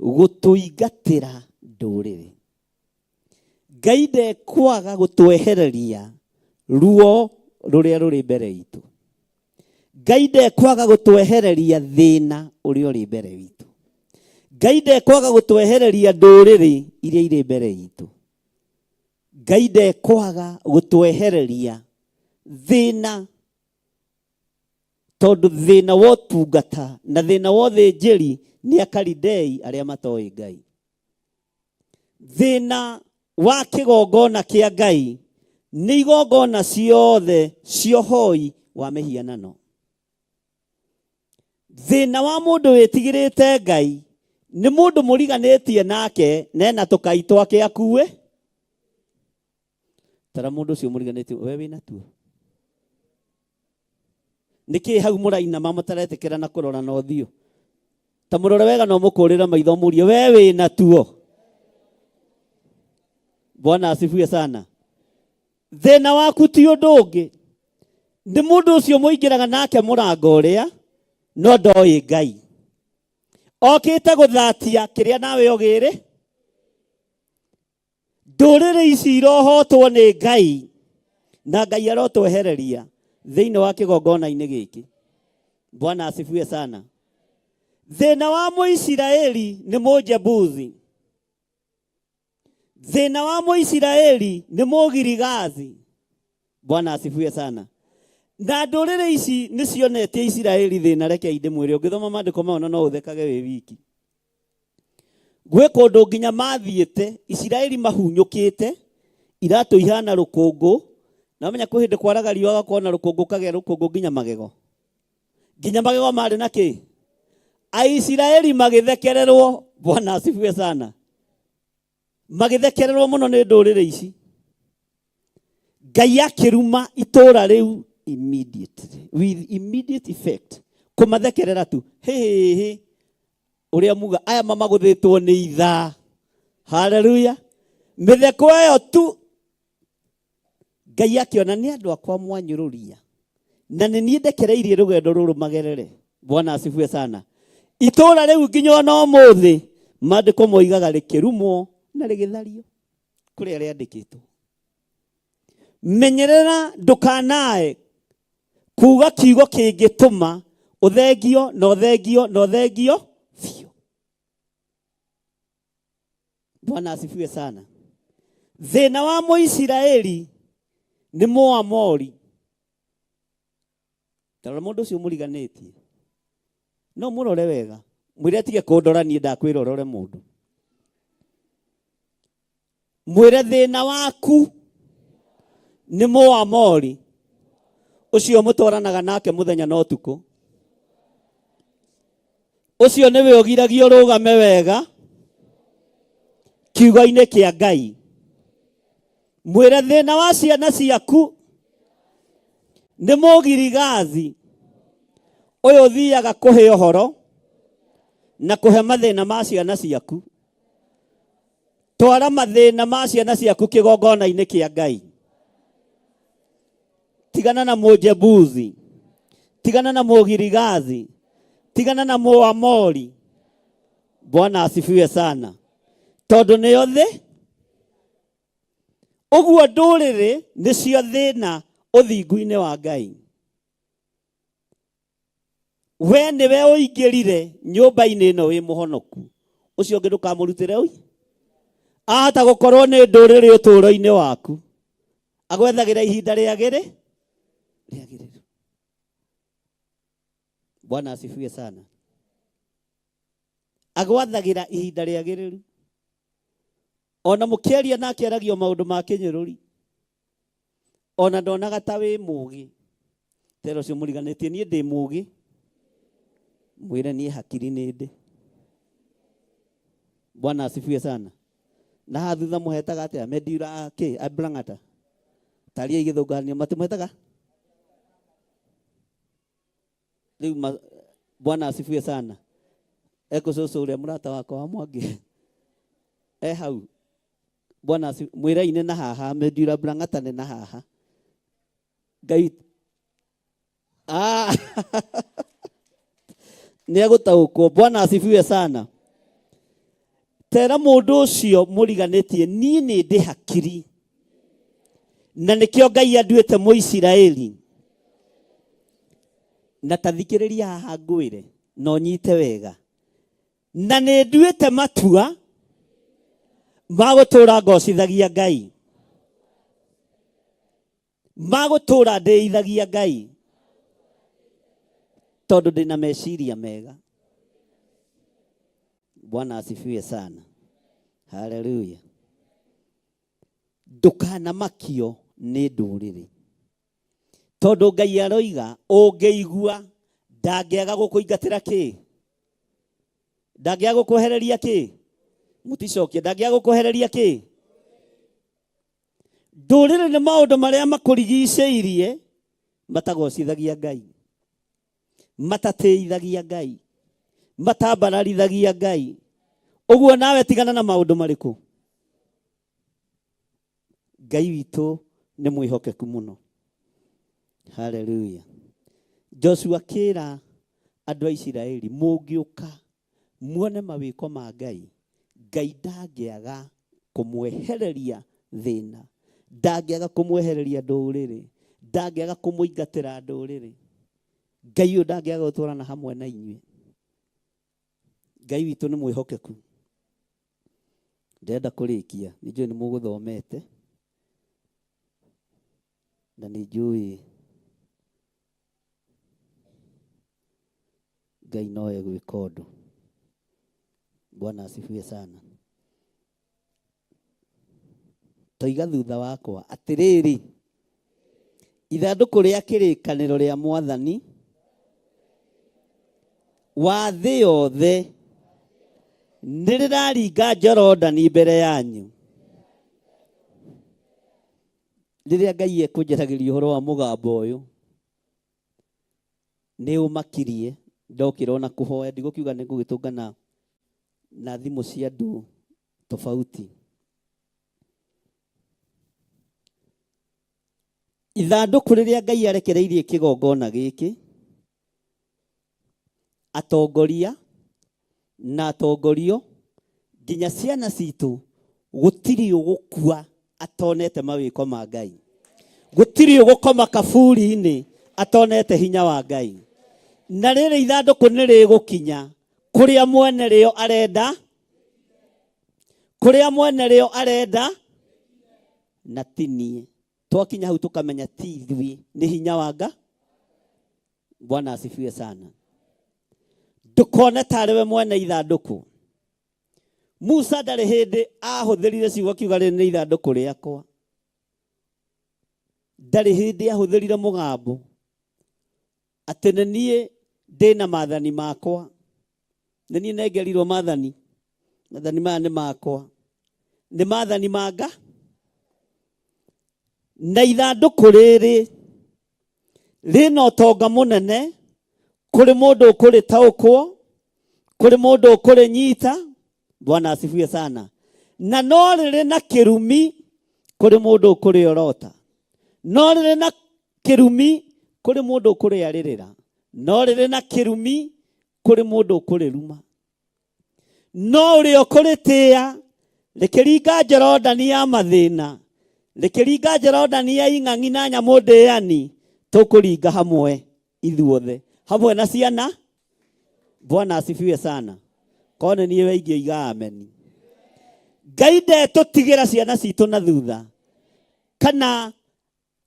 gũtũingatĩra ndũrĩrĩ. Ngai ndekwaga gũtwehereria ruo rũrĩa rũrĩ mbere itũ. Ngai ndekwaga gũtwehereria thĩna ũrĩa ũrĩ mbere itũ. Ngai ndekwaga gũtwehereria ndũrĩrĩ iria irĩ mbere itũ. Ngai ndekwaga gũtwehereria thĩna, tondũ thĩna wa ũtungata na thĩna wa ũthĩnjĩri nĩ Akalidei arĩa matoĩ Ngai. Thĩna wa kĩgongona kĩa Ngai nĩ igongona ciothe ciohoi wa mĩhianano. Thĩna wa mũndũ wĩtigĩrĩte Ngai nĩ mũndũ mũriganĩtie nake na ena tũkai twake akue. Tara mũndũ ũcio mũriganĩtie, we wĩna tuo. Nĩkĩ hau mũrainama mũtaretĩkĩra na kũrora na ũthiũ? Ta mũrore wega no mũkũrĩra maitho mũrie, we wĩna tuo. Bwana asifiwe sana. Thĩna waku ti ũndũ ũngĩ, nĩ mũndũ ũcio mũingĩraga nake mũrango ũrĩa no ndoĩ Ngai. Okĩte gũthatia kĩrĩa nawe ũgĩrĩ. Ndũrĩrĩ ici irohotwo nĩ Ngai na Ngai arotwehereria thĩinĩ wa kĩgongona-inĩ gĩkĩ. Bwana asifiwe sana. Thĩna wa Mũisiraeli nĩ Mũjebuthi. Thĩna wa Mũisiraeli nĩ Mũgirigathi. Bwana asifiwe sana. Na ndũrĩrĩ ici nĩ cionetie Isiraeli thĩna, reke ndĩmwĩre, ũngĩthoma maandĩko mau no ũthekage wĩ wiki. Gwĩ kũndũ nginya mathiĩte Isiraeli mahunyũkĩte, iratũ ihana rũkũngũ, na menya kwĩ hĩndĩ kwaraga riũa gũgakorwo na rũkũngũ, kagĩa rũkũngũ nginya magego. Nginya magego marĩ na kĩ? Aisiraeli magĩthekererwo. Bwana asifiwe sana. Magĩthekererwo mũno nĩ ndũrĩrĩ ici. Ngai akĩruma itũũra rĩu immediately, with immediate effect, kũmathekerera tu. Hehe, ũrĩa muga aya mamagũthĩtwo nĩ ithaa. Haleluya. Mĩtheko ĩyo tu Ngai akĩona nĩ andũ akwa mwanyũrũria, na nĩ niĩ ndekereirie rũgendo rũrũ magerere. Bwana asifiwe sana. Itũũra rĩu nginya ona ũmũthĩ maandĩko moigaga rĩkĩrumwo na rĩgĩthario kũrĩa rĩandĩkĩtwo. Menyerera ndũkanae kuuga kiugo kĩngĩtũma ũthengio na ũthengio na ũthengio biũ. Bwana asifiwe sana. Thĩna wa Mũisiraeli nĩ Mũamori. Tara mũndũ ũcio mũriganĩtie, no mũrore wega, mwĩre atige kũndora niĩ ndakwĩra ũrore mũndũ. Mwĩre thĩna waku nĩ Mũamori, ũcio mũtwaranaga nake mũthenya na ũtukũ. Ũcio nĩwe ũgiragio rũgame wega kiugo-inĩ kĩa Ngai. Mwĩre thĩna wa ciana ciaku nĩ Mũgirigathi, ũyũ ũthiaga kũhe ũhoro na kũhe mathĩna ma ciana ciaku. Twara mathĩna ma ciana ciaku kĩgongona-inĩ kĩa Ngai. Tigana na Mũjebuthi, tigana na Mũgirigathi, tigana na Mũamori. Bwana asifiwe sana. Tondũ nĩo thĩ. Ũguo ndũrĩrĩ nĩcio thĩna ũthingu-inĩ wa Ngai. We nĩwe ũingĩrire nyũmba-inĩ ĩno wĩ mũhonoku. Ũcio ũngĩ ndũkamũrutĩre ũi. ahota gukorwo ni nduriri uturo-ini waku agwethagira ihinda riagiriru. Bwana asifiwe sana. Agwathagira ihinda riagiriru. Ona mukiaria nake aragio maundu ma kinyururi. Ona ndonaga ta wi mugi. Tero cio muriganitie nie ndi mugi. Mwire nie hakiri ni ndi. Bwana asifiwe sana. Na hathutha muhetaga atia medira ke abrangata. Taria igithungania matimwetaga. Riu Bwana asifiwe sana. Eko soso ule murata wako wa Mwangi. Hau. Bwana asifiwe. Mwira-ine na haha medira brangata ne na haha. Ngai nĩ egũtaũkwo. Bwana asifiwe sana. Tera mũndũ ũcio mũriganĩtie niĩ nĩ ndĩ hakiri na nĩkĩo Ngai anduĩte Mũisiraeli. Na tathikĩrĩria haha ngwĩre no nyite wega. Na nĩ nduĩte matua ma gũtũũra ngocithagia Ngai, ma gũtũũra ndĩithagia Ngai tondũ ndĩna meciria mega. Bwana asifiwe sana. Haleluya. Ndũkanamakio nĩ ndũrĩrĩ tondũ Ngai aroiga ũngĩigua ndangĩaga gũkũingatĩra kĩ? Ndangĩaga gũkwehereria kĩ? Mũticokie. Ndangĩaga gũkwehereria kĩ? Ndũrĩrĩ nĩ maũndũ marĩa makũrigicĩirie matagocithagia Ngai, matatĩithagia Ngai, matambaralithagia Ngai. Ũguo nawe tigana na maũndũ marĩkũ? Ngai witũ nĩ mwĩhokeku mũno. Haleluya. Joshua kĩra andũ a Isiraeli mũngĩũka muone mawĩko ma Ngai, Ngai ndangĩaga kũmwehereria thĩna, ndangĩaga kũmwehereria ndũrĩrĩ, ndangĩaga kũmũingatĩra ndũrĩrĩ. Ngai ũyũ ndangĩaga gũtũũrana hamwe na inyuĩ. Ngai witũ nĩ mwĩhokeku. Ndenda kũrĩkia, nĩ njũĩ nĩ mũgũthomete na nĩ njũĩ Ngai no egwĩka ũndũ. Bwana asifiwe sana. Toiga thutha wakwa atĩrĩrĩ, ithandũkũ rĩa kĩrĩkanĩro rĩa Mwathani wa thĩ yothe nĩ rĩraringa Jorodani mbere yanyu. Rĩrĩa Ngai ekũnjaragĩria ũhoro wa mũgambo ũyũ nĩ ũmakirie. Ndokĩra ona kũhoya ndigũkiuga nĩ ngũgĩtũngana na thimũ cia andũ tofauti. Ithandũkũ rĩrĩa Ngai arekereirie kĩgongona gĩkĩ, atongoria na atongorio nginya ciana citũ gũtirĩ ũgũkua atonete mawĩko ma Ngai. Gũtirĩ ũgũkoma kaburi-inĩ atonete hinya wa Ngai. Na rĩrĩ ithandũkũ nĩ rĩgũkinya kũrĩa mwene rĩo arenda, kũrĩa mwene rĩo arenda na tinie. Twakinya hau tũkamenya ti ithuĩ, nĩ hinya wa Ngai. Bwana asifiwe sana. Ndũkone tarĩ we mwene ithandũkũ. Musa ndarĩ hĩndĩ ahũthĩrire ciugo akiuga rĩrĩ nĩ ithandũkũ rĩakwa. Ndarĩ hĩndĩ ahũthĩrire mũgambo atĩ nĩ niĩ ndĩna maathani makwa, nĩ niĩ nengerirwo maathani, maathani maya nĩ makwa, nĩ maathani ma Ngai. Na ithandũkũ rĩrĩ rĩna ũtonga mũnene kũrĩ mũndũ ũkũrĩtaũkwo, kũrĩ mũndũ ũkũrĩnyita. Bwana asifiwe sana. Na no rĩrĩ na kĩrumi kũrĩ mũndũ ũkũrĩorota, no rĩrĩ na kĩrumi kũrĩ mũndũ ũkũrĩarĩrĩra, no rĩrĩ na kĩrumi kũrĩ mũndũ ũkũrĩruma. No ũrĩa ũkũrĩtĩĩa rĩkĩringa Jorodani ya mathĩna, rĩkĩringa Jorodani ya ing'ang'i na nyamũ ndĩani, tũkũringa hamwe ithuothe, hamwe na ciana. Bwana asifiwe sana. Kone niĩ weingĩ iga ameni. Ngai ndetũtigĩra ciana citũ na thutha, kana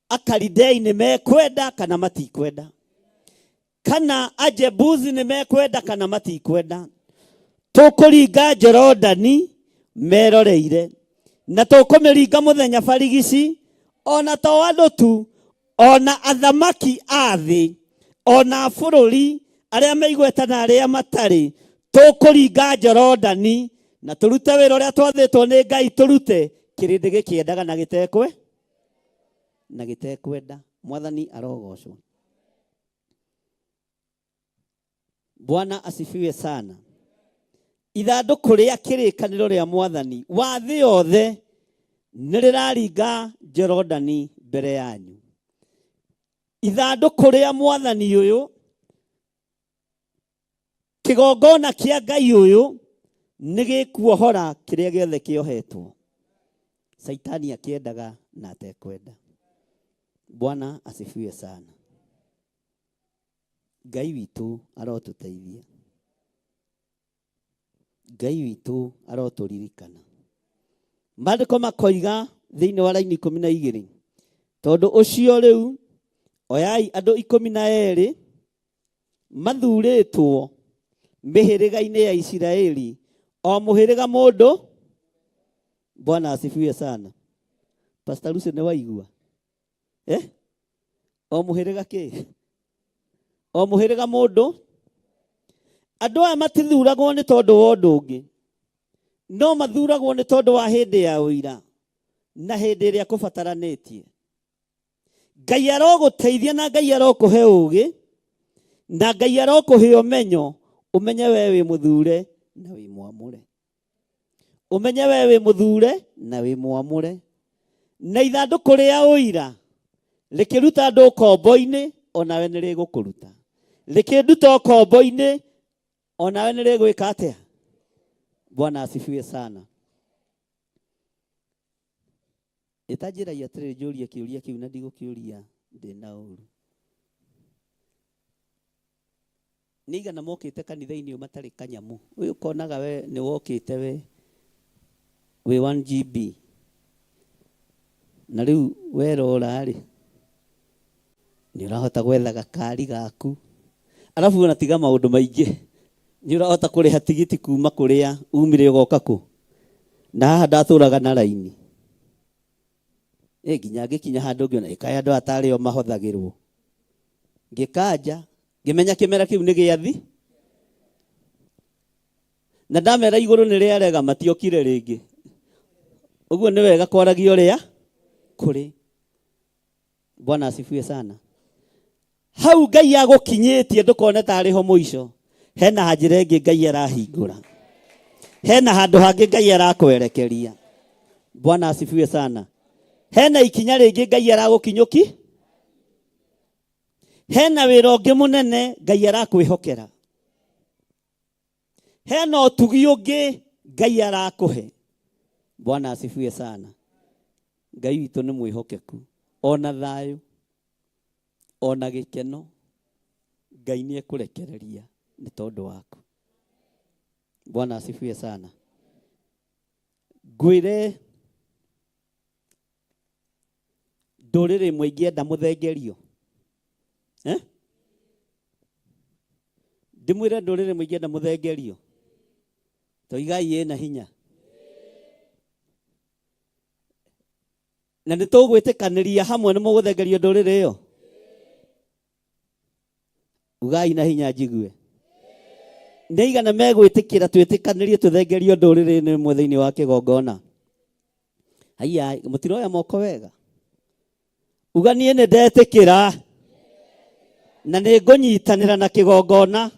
Akalidei nĩ mekwenda kana matikwenda, kana Ajebuzi nĩ mekwenda kana matikwenda. Tũkũringa Jorodani meroreire, na tũkũmĩringa mũthenya barigici, ona to andũ tu, ona athamaki a thĩ, ona bũrũri arĩa meigweta na arĩa matarĩ. Tũkũringa Jorodani na tũrute wĩra ũrĩa twathĩtwo nĩ Ngai tũrute, kĩrĩndĩ gĩkĩendaga na gĩtekwenda. Mwathani arogocwo. Bwana asifiwe sana. Ithandũkũ rĩa kĩrĩkanĩro rĩa Mwathani wa thĩ yothe nĩrĩraringa Jorodani mbere yanyu. Ithandũkũ rĩa Mwathani ũyũ, kĩgongona kĩa Ngai ũyũ nĩgĩkuohora kĩrĩa gĩothe kĩohetwo, Saitani akĩendaga na atekwenda. Bwana asifiwe sana. Ngai witũ arotũteithia. Ngai witũ arotũririkana. Maandĩko makoiga thĩinĩ wa Laini 12, tondũ ũcio rĩu oyai andũ 12 mathurĩtwo mĩhĩrĩga-inĩ ya Isiraeli, o mũhĩrĩga mũndũ. Bwana asifiwe sana. Pastor Lucy nĩ waigua? O mũhĩrĩga kĩ? O mũhĩrĩga mũndũ. Andũ aya matithuragwo nĩ tondũ wa ũndũ ũngĩ, no mathuragwo nĩ tondũ wa hĩndĩ ya ũira na hĩndĩ ĩrĩa kũbataranĩtie. Ngai arogũteithia na Ngai arokũhe ũũgĩ na Ngai arokũhe ũmenyo, ũmenye wewe wĩ mũthure na wĩ mwamũre. Ũmenye wewe wĩ mũthure na wĩ mwamũre. Na ithandũkũ rĩa ũira rĩkĩruta andũ kombo-inĩ, onawe nĩrĩgũkũruta. Rĩkĩnduta kombo-inĩ, onawe nĩrĩgwĩka atĩa? Bwana asifiwe sana. Itanjĩragia atĩrĩ njũrie kĩũria kĩu na ndigũkĩũria ndĩna ũru. Nĩigana mokĩte kanitha-inĩ matarĩ kanyamu. Ũyũ ũkonaga we nĩ wokĩte we wĩ 1GB. Na rĩu werora rĩ, nĩ ũrahota gwetha gakari gaku, arabu ona tiga maũndũ maingĩ, nĩ ũrahota kũrĩha tigiti kuma kũrĩa umire ũgoka kũ. Na haha ndatũraga na raini, nginya ngĩkinya handũ ngĩona ĩkaĩ andũ atarĩ o mahothagĩrwo. Ngĩkanja ngĩmenya kĩmera kĩu nĩ gĩathi, na ndamera igũrũ nĩ rĩarega matiokire rĩngĩ. Ũguo nĩ wega kwaragia ũrĩa kũrĩ. Bwana asifiwe sana. Hau Ngai agũkinyĩtie ndũkone tarĩ ho mũico. Hena njĩra ĩngĩ Ngai arahingũra. Hena handũ hangĩ Ngai arakwerekeria. Bwana asifiwe sana. Hena ikinya rĩngĩ Ngai aragũkinyũki. Hena wĩra ũngĩ mũnene Ngai arakwĩhokera. Hena ũtugi ũngĩ Ngai arakũhe. Bwana asifiwe sana. Ngai witũ nĩ mwĩhokeku. Ona thayũ, ona gĩkeno, Ngai nĩ ekũrekereria nĩ tondũ waku. Bwana asifiwe sana. Ngwĩre ndũrĩrĩ imwe ingĩenda mũthengerio. Ndĩmwĩre ndũrĩrĩ imwe ingĩenda mũthengerio. Toigai ĩna hinya. Na nĩtũgwĩtĩkanĩria hamwe nĩ mũgũthengerio ndũrĩrĩ ĩyo. Ugai na hinya njigue. Nĩigana megwĩtĩkĩra twĩtĩkanĩrie tũthengerio ndũrĩrĩ ĩmwe thĩinĩ wa kĩgongona. Haiya, mũtiroya moko wega. Uga niĩ nĩ ndetĩkĩra na nĩ ngũnyitanĩra na kĩgongona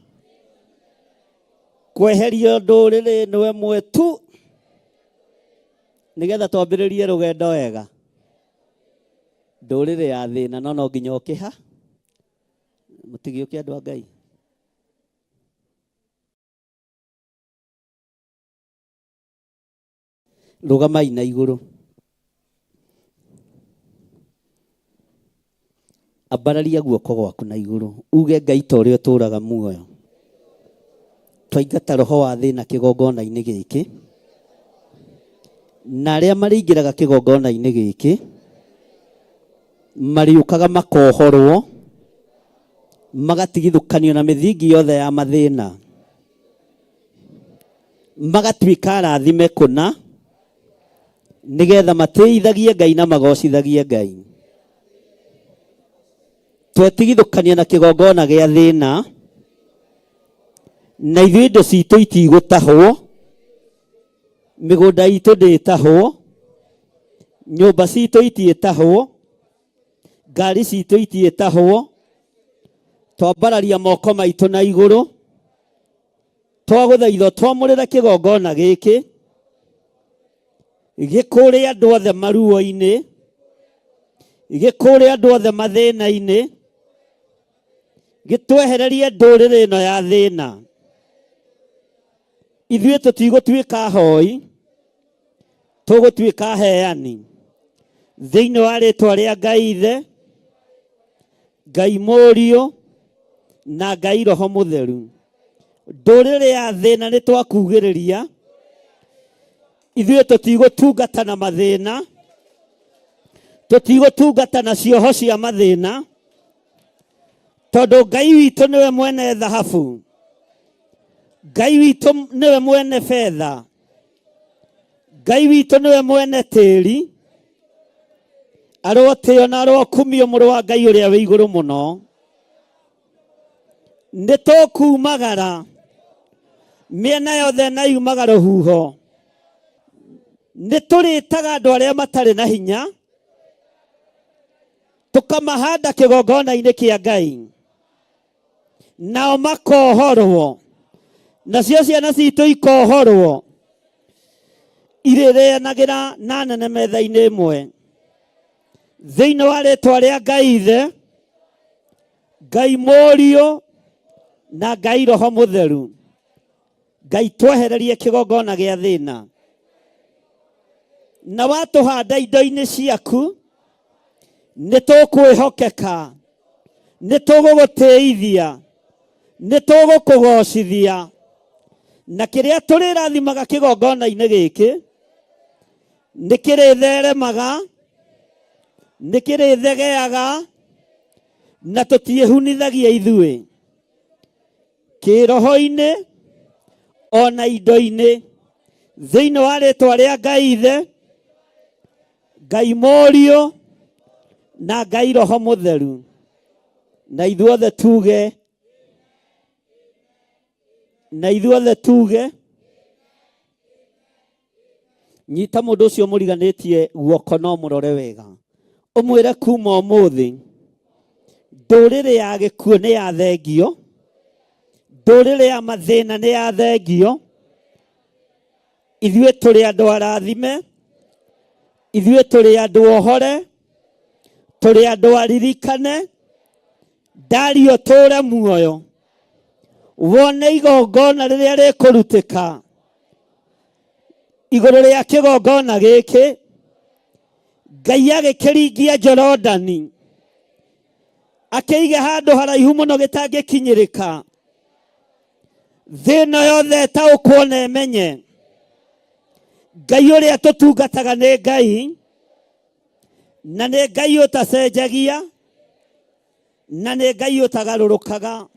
kweherio ndũrĩrĩ ĩno ĩmwe tu nĩgetha twambĩrĩrie rũgendo wega. Ndũrĩrĩ ya thĩna no nginya ũkĩha. Mũtigĩũke andũ a Ngai. Rũgamai na igũrũ. Ambararia guoko gwaku na igũrũ. Uge Ngai ta ũrĩa ũtũũraga muoyo. Twaingata roho wa thĩna kĩgongona-inĩ gĩkĩ. na arĩa marĩingĩraga kĩgongona-inĩ gĩkĩ mariũkaga makohorwo magatigithũkanio na mĩthingi yothe ya mathĩna magatuĩka arathime kũna nĩgetha matĩithagie Ngai na magocithagie Ngai. Twetigithũkania na kĩgongona gĩa thĩna na ithuĩ indo citũ itigũtahwo, mĩgũnda itũ ndĩtahwo, nyũmba citũ itiĩtahwo, ngari citũ itiĩtahwo, twambararia moko maitũ na igũrũ twagũthaithwo twamũrĩre kĩgongona gĩkĩ gĩkũũre andũ othe maruo-inĩ, gĩkũũre andũ othe mathĩna-inĩ, gĩtwehererie ndũrĩrĩ ĩno ya thĩna. Ithuĩ tũtigũtuĩka ahoi, tũgũtuĩka aheani thĩinĩ wa rĩĩtwa rĩa Ngai Ithe, Ngai Mũriũ na Ngai Roho Mũtheru. Ndũrĩrĩ ya thĩna nĩ twakugĩrĩria, ithuĩ tũtigũtungata na mathĩna, tũtigũtungata na cioho cia mathĩna, tondũ Ngai witũ nĩwe mwene thahabu, Ngai witũ nĩwe mwene betha, Ngai witũ nĩwe mwene tĩri, arotĩo na arokumio mũrũ wa Ngai ũrĩa wĩ igũrũ mũno. Nĩ tũkumagara mĩena yothe na yumaga rũhuho, nĩ tũrĩtaga andũ arĩa matarĩ na hinya tũkamahanda kĩgongona-inĩ kĩa Ngai, nao makohorwo, nacio ciana citũ ikohorwo, irĩrĩanagĩra na nene metha-inĩ ĩmwe thĩinĩ wa rĩĩtwa rĩa Ngai Ithe, Ngai Mũriũ na Ngai Roho Mũtheru. Ngai twehererie kĩgongona gĩa thĩna, na watũhanda indo-inĩ ciaku nĩ tũkwĩhokeka, nĩ tũgũgũtĩithia, nĩ tũgũkũgocithia, na kĩrĩa tũrĩrathimaga kĩgongona-inĩ gĩkĩ nĩ kĩrĩtheremaga, nĩ kĩrĩthegeaga, na tũtiĩhunithagia ithuĩ kĩroho-inĩ ona indo-inĩ thĩinĩ wa rĩĩtwa rĩa Ngai Ithe, Ngai Mũriũ na Ngai Roho Mũtheru. Na ithuothe tuge, nyita mũndũ ũcio mũriganĩtie guoko no mũrore wega, ũmwĩre kuma ũmũthĩ ndũrĩrĩ ya gĩkuũ nĩ ya thengio, ndũrĩrĩ ya mathĩna nĩ ya thengio, ithuĩ tũrĩ andũ arathime, ithuĩ tũrĩ andũ ohore, tũrĩ andũ aririkane, ndario tũre muoyo, wone igongona rĩrĩa rĩkũrutĩka igũrũ rĩa kĩgongona gĩkĩ, Ngai agĩkĩringia Jorodani, akĩige handũ haraihu mũno gĩtangĩkinyĩrĩka, thĩna yothe ĩtaũkwo na ĩmenye Ngai ũrĩa tũtungataga nĩ Ngai, na nĩ Ngai ũtacenjagia, na nĩ Ngai ũtagarũrũkaga.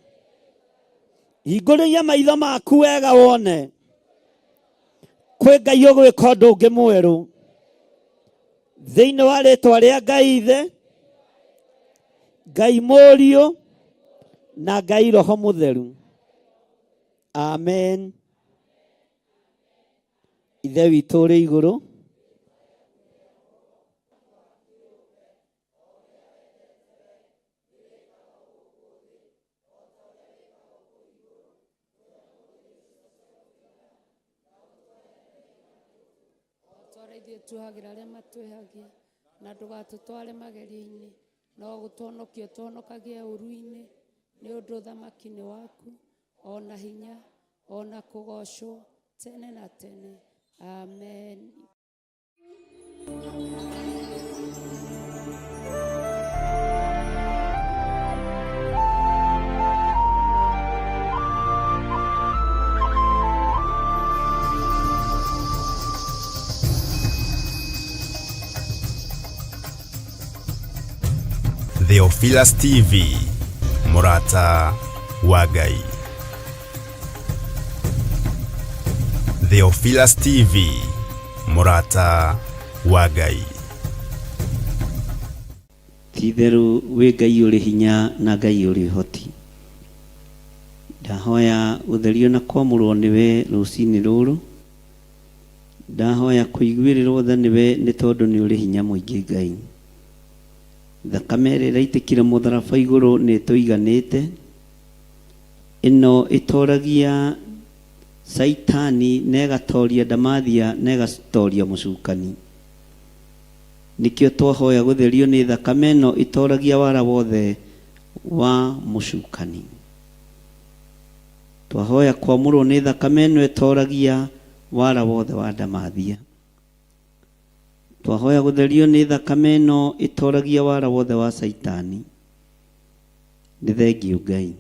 Hingũrĩria maitho maku wega wone kwĩ Ngai ũgwĩka ũndũ ũngĩ mwerũ thĩinĩ wa rĩĩtwa rĩa Ngai Ithe, Ngai Mũriũ na Ngai Roho Mũtheru. Amen. Ithe witũ ũrĩ igũrũ, ithuĩ tuohagĩra arĩa matwĩhagia, na ndũgatũtware magerio-inĩ, no gũtũhonokia ũtũhonokagie ũru-inĩ, nĩ ũndũ ũthamaki nĩ waku, ona hinya, ona kũgocwo tene na tene. Amen. Theophilus TV, Murata wa Ngai. Theophilus TV, Murata wa Ngai. Titheru we Ngai uri hinya na Ngai uri hoti. Ndahoya utherio na kwamurwo niwe rucini ruru. Ndahoya kuiguirirwo tha niwe ni tondu ni uri hinya muingi Ngai. Thakame ĩrĩa ĩraitĩkire mũtharaba igũrũ nĩ ĩtũiganĩte. Ĩno ĩtoragia Saitani na ĩgatoria Ndamathia na ĩgatoria mũcukani. Nĩkĩo twahoya gũtherio nĩ thakame ĩno ĩtoragia wara wothe wa mũcukani. Twahoya kwamũrwo nĩ thakame ĩno ĩtoragia wara wothe wa Ndamathia. Twahoya gũtherio nĩ thakame ĩno ĩtoragia wara wothe wa Saitani. Nĩ thengiũ Ngai.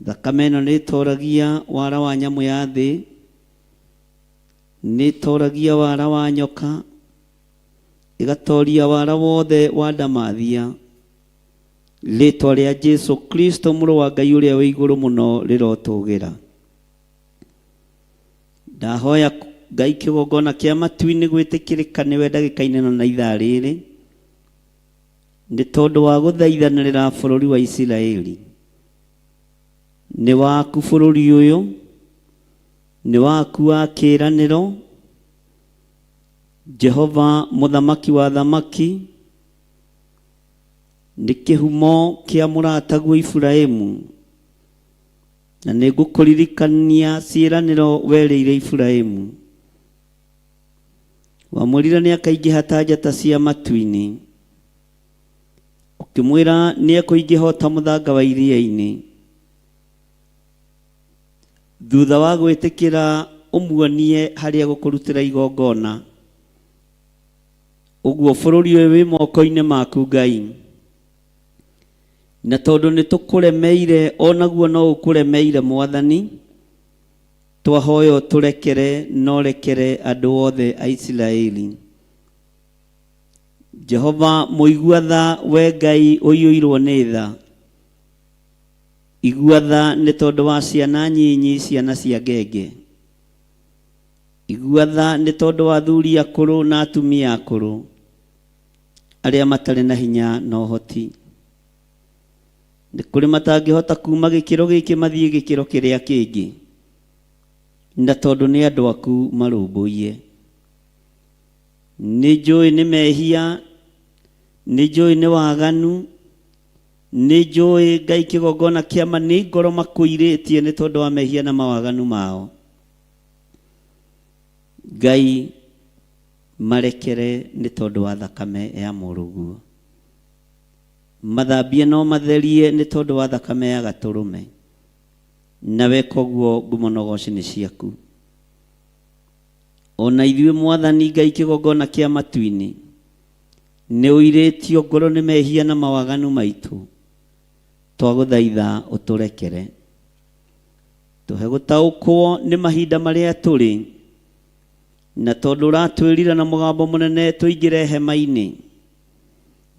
Thakame ĩno nĩ ĩtoragia wara wa nyamũ ya thĩ, nĩ ĩtoragia wara wa nyoka, ĩgatoria wara wothe wa Ndamathia. Rĩĩtwa rĩa Jesu Kristo mũrũ wa Ngai ũrĩa wĩ igũrũ mũno rĩrotũgĩra. Ndahoya Ngai kĩgongona kĩa matu-inĩ gwĩtĩkĩrĩka nĩwe ndagĩka-inĩ ĩno na ithaa rĩrĩ, nĩ tondũ wa gũthaithanĩrĩra bũrũri wa Isiraeli. Nĩ waku bũrũri ũyũ, nĩ waku wa kĩĩranĩro, Jehova mũthamaki wa thamaki, nĩ kĩhumo kĩa mũrataguo Iburahĩmu, na nĩ ngũkũririkania ciĩranĩro werĩire Iburahĩmu. Wamwĩrire nĩ akaingĩha ta njata cia matu-inĩ, ũkĩmwĩra nĩ ekũingĩha ta mũthanga wa iria-inĩ. Thutha wa gwĩtĩkĩra ũmuonie harĩa gũkũrutĩra igongona, ũguo bũrũri ũyũ wĩ moko-inĩ maku Ngai. Na tondũ nĩ tũkũremeire, onaguo no ũkũremeire Mwathani, twahoya ũtũrekere na ũrekere andũ othe a Isiraeli. Jehova mũigua tha we Ngai ũiyũirwo nĩ tha. Igua tha nĩ tondũ wa ciana nyinyi, ciana cia ngenge. Igua tha nĩ tondũ wa athuri akũrũ na atumia akũrũ, arĩa matarĩ na hinya na ũhoti. Nĩ kũrĩ matangĩhota kuma gĩkĩro gĩkĩ mathiĩ gĩkĩro kĩrĩa kĩngĩ, na tondũ nĩ andũ aku marũmbũiye. Nĩ njũĩ nĩ mehia, nĩ njũĩ nĩ waganu, nĩ njũĩ Ngai kĩgongona kĩama nĩ ngoro makũirĩtie nĩ tondũ wa mehia na mawaganu mao. Ngai marekere nĩ tondũ wa thakame ya mũrũguo. Mathambie no matherie nĩ tondũ wa thakame ya gatũrũme. Na weka ũguo ngumo na ũgooci nĩ ciaku. Ona ithuĩ Mwathani Ngai kĩgongona kĩa matu-inĩ, nĩ ũirĩtio ngoro nĩ mehia na mawaganu maitũ. Twagũthaitha ũtũrekere. Tũhe gũtaũkwo nĩ mahinda marĩa tũrĩ, na tondũ ũratwĩrire na mũgambo mũnene tũingĩre hema-inĩ.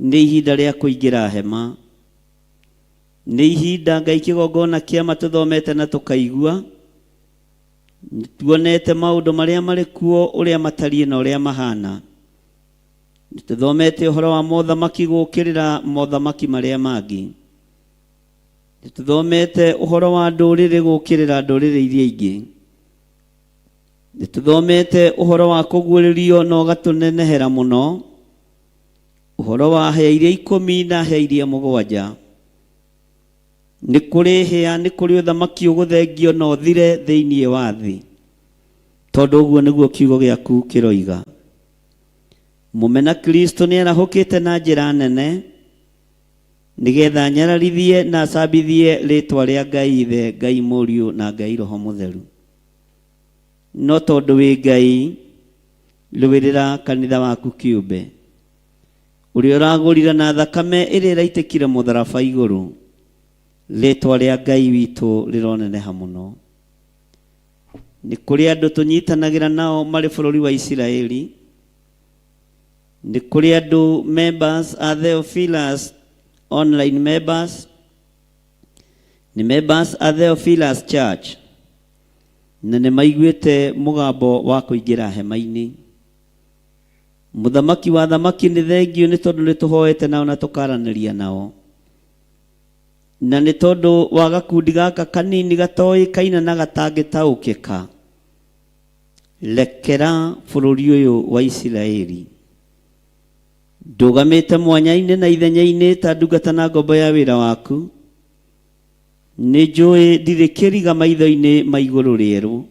Nĩ ihinda rĩa kũingĩra hema. Nĩ ihinda Ngai kĩgongona kĩama tũthomete na tũkaigua. Tuonete maũndũ marĩa marĩ kuo ũrĩa matariĩ na ũrĩa mahana. Tũthomete ũhoro wa mothamaki gũkĩrĩra mothamaki marĩa mangĩ. Tũthomete ũhoro wa ndũrĩrĩ gũkĩrĩra ndũrĩrĩ iria ingĩ. Tũthomete ũhoro wa kũguũrĩrio na ũgatũnenehera mũno. Ũhoro wa hĩa iria 10 na hĩa iria 7. Nĩ kũrĩ hĩa, nĩ kũrĩ ũthamaki ũgũthengio na ũthire thĩinĩ wa thĩ. Tondũ ũguo nĩguo kiugo gĩaku kĩroiga. Mũmena Kristo nĩ arahũkĩte na njĩra nene, nĩgetha nyararithie na acambithie rĩĩtwa rĩa Ngai Ithe, Ngai Mũriũ na Ngai Roho Mũtheru. No tondũ wĩ Ngai, rũĩrĩra kanitha waku kĩũmbe, ũrĩa ũragũrire na thakame ĩrĩa ĩraitĩkire mũtharaba igũrũ. Rĩĩtwa rĩa Ngai witũ rĩroneneha mũno. Nĩ kũrĩ andũ tũnyitanagĩra nao marĩ bũrũri wa Isiraeli, Nĩ kũrĩ andũ members a Theophilus online members, nĩ members a Theophilus Church, na nĩ maiguĩte mũgambo wa kũingĩra hema-inĩ. Mũthamaki wa thamaki nĩ thengio nĩ tondũ nĩ tũhoete nao na tũkaranĩria nao, na nĩ tondũ wa gakundi gaka kanini gatoĩkaina na gatangĩtaũkĩka. Lekera bũrũri ũyũ wa Isiraeli ndũgamĩte mwanya-inĩ na ithenya-inĩ ta ndungata na ngombo ya wĩra waku. Nĩ njũĩ ndirĩ kĩriga maitho-inĩ ma igũrũ rĩerũ,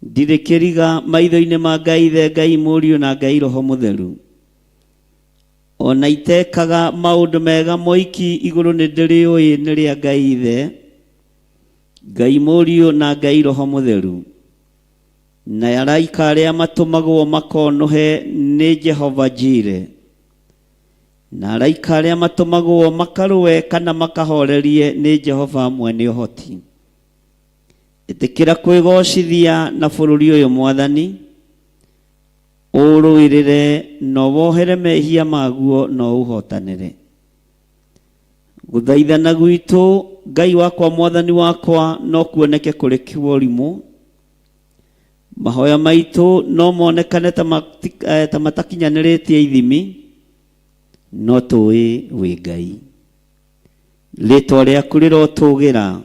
ndirĩ kĩriga maitho-inĩ ma Ngai Ithe, Ngai Mũriũ na Ngai Roho Mũtheru. Ona itekaga maũndũ mega moiki igũrũ nĩ ndĩrĩũĩ nĩ rĩa Ngai Ithe, Ngai Mũriũ na Ngai Roho Mũtheru. Na araika arĩa matũmagwo makonohe nĩ Jehova Jire, na araika arĩa matũmagwo makarũe kana makahorerie nĩ Jehova mwene ũhoti. Ĩtĩkĩra kwĩgocithia na bũrũri ũyũ Mwathani, ũrũĩrĩre na wohere mehia maguo na ũhotanĩre. Gũthaithana gwitũ Ngai wakwa Mwathani wakwa no kuoneke kũrĩ kĩworimũ. Mahoya maitũ no monekane ta matakinyanĩrĩtie ithimi, no tũĩ wĩ Ngai. Rĩĩtwa rĩaku rĩrotũgĩra,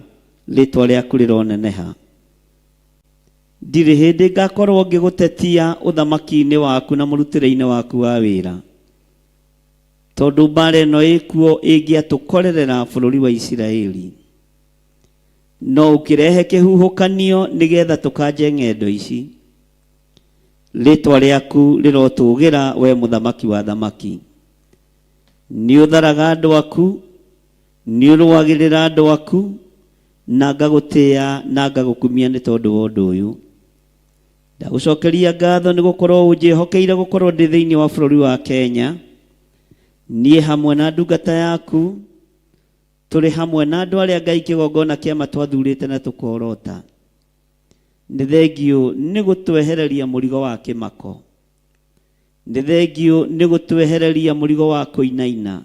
rĩĩtwa rĩaku rĩroneneha. Ndirĩ hĩndĩ ngakorwo ngĩgũtetia ũthamaki-inĩ waku na mũrutĩre-inĩ waku wa wĩra, tondũ mbara ĩno ĩkuo ĩngĩatũkorerera bũrũri wa Isiraeli. No ũkĩrehe kĩhuhũkanio nĩgetha tũkanje ng'endo ici. Rĩĩtwa rĩaku rĩrotũgĩra we mũthamaki wa thamaki. Nĩ ũtharaga andũ aku, nĩ ũrũagĩrĩra andũ aku, na ngagũtĩĩa na ngagũkumia nĩ tondũ wa ũndũ ũyũ. Ndagũcokeria ngatho nĩ gũkorwo ũnjĩhokeire gũkorwo ndĩ thĩinĩ wa bũrũri wa Kenya. Niĩ hamwe na ndungata yaku tũrĩ hamwe na andũ arĩa Ngai kĩgongona kĩama twathurĩte na tũkorota. Nĩ thengio nĩ gũtwehereria mũrigo wa kĩmako, nĩ thengio nĩ gũtwehereria mũrigo wa kũinaina,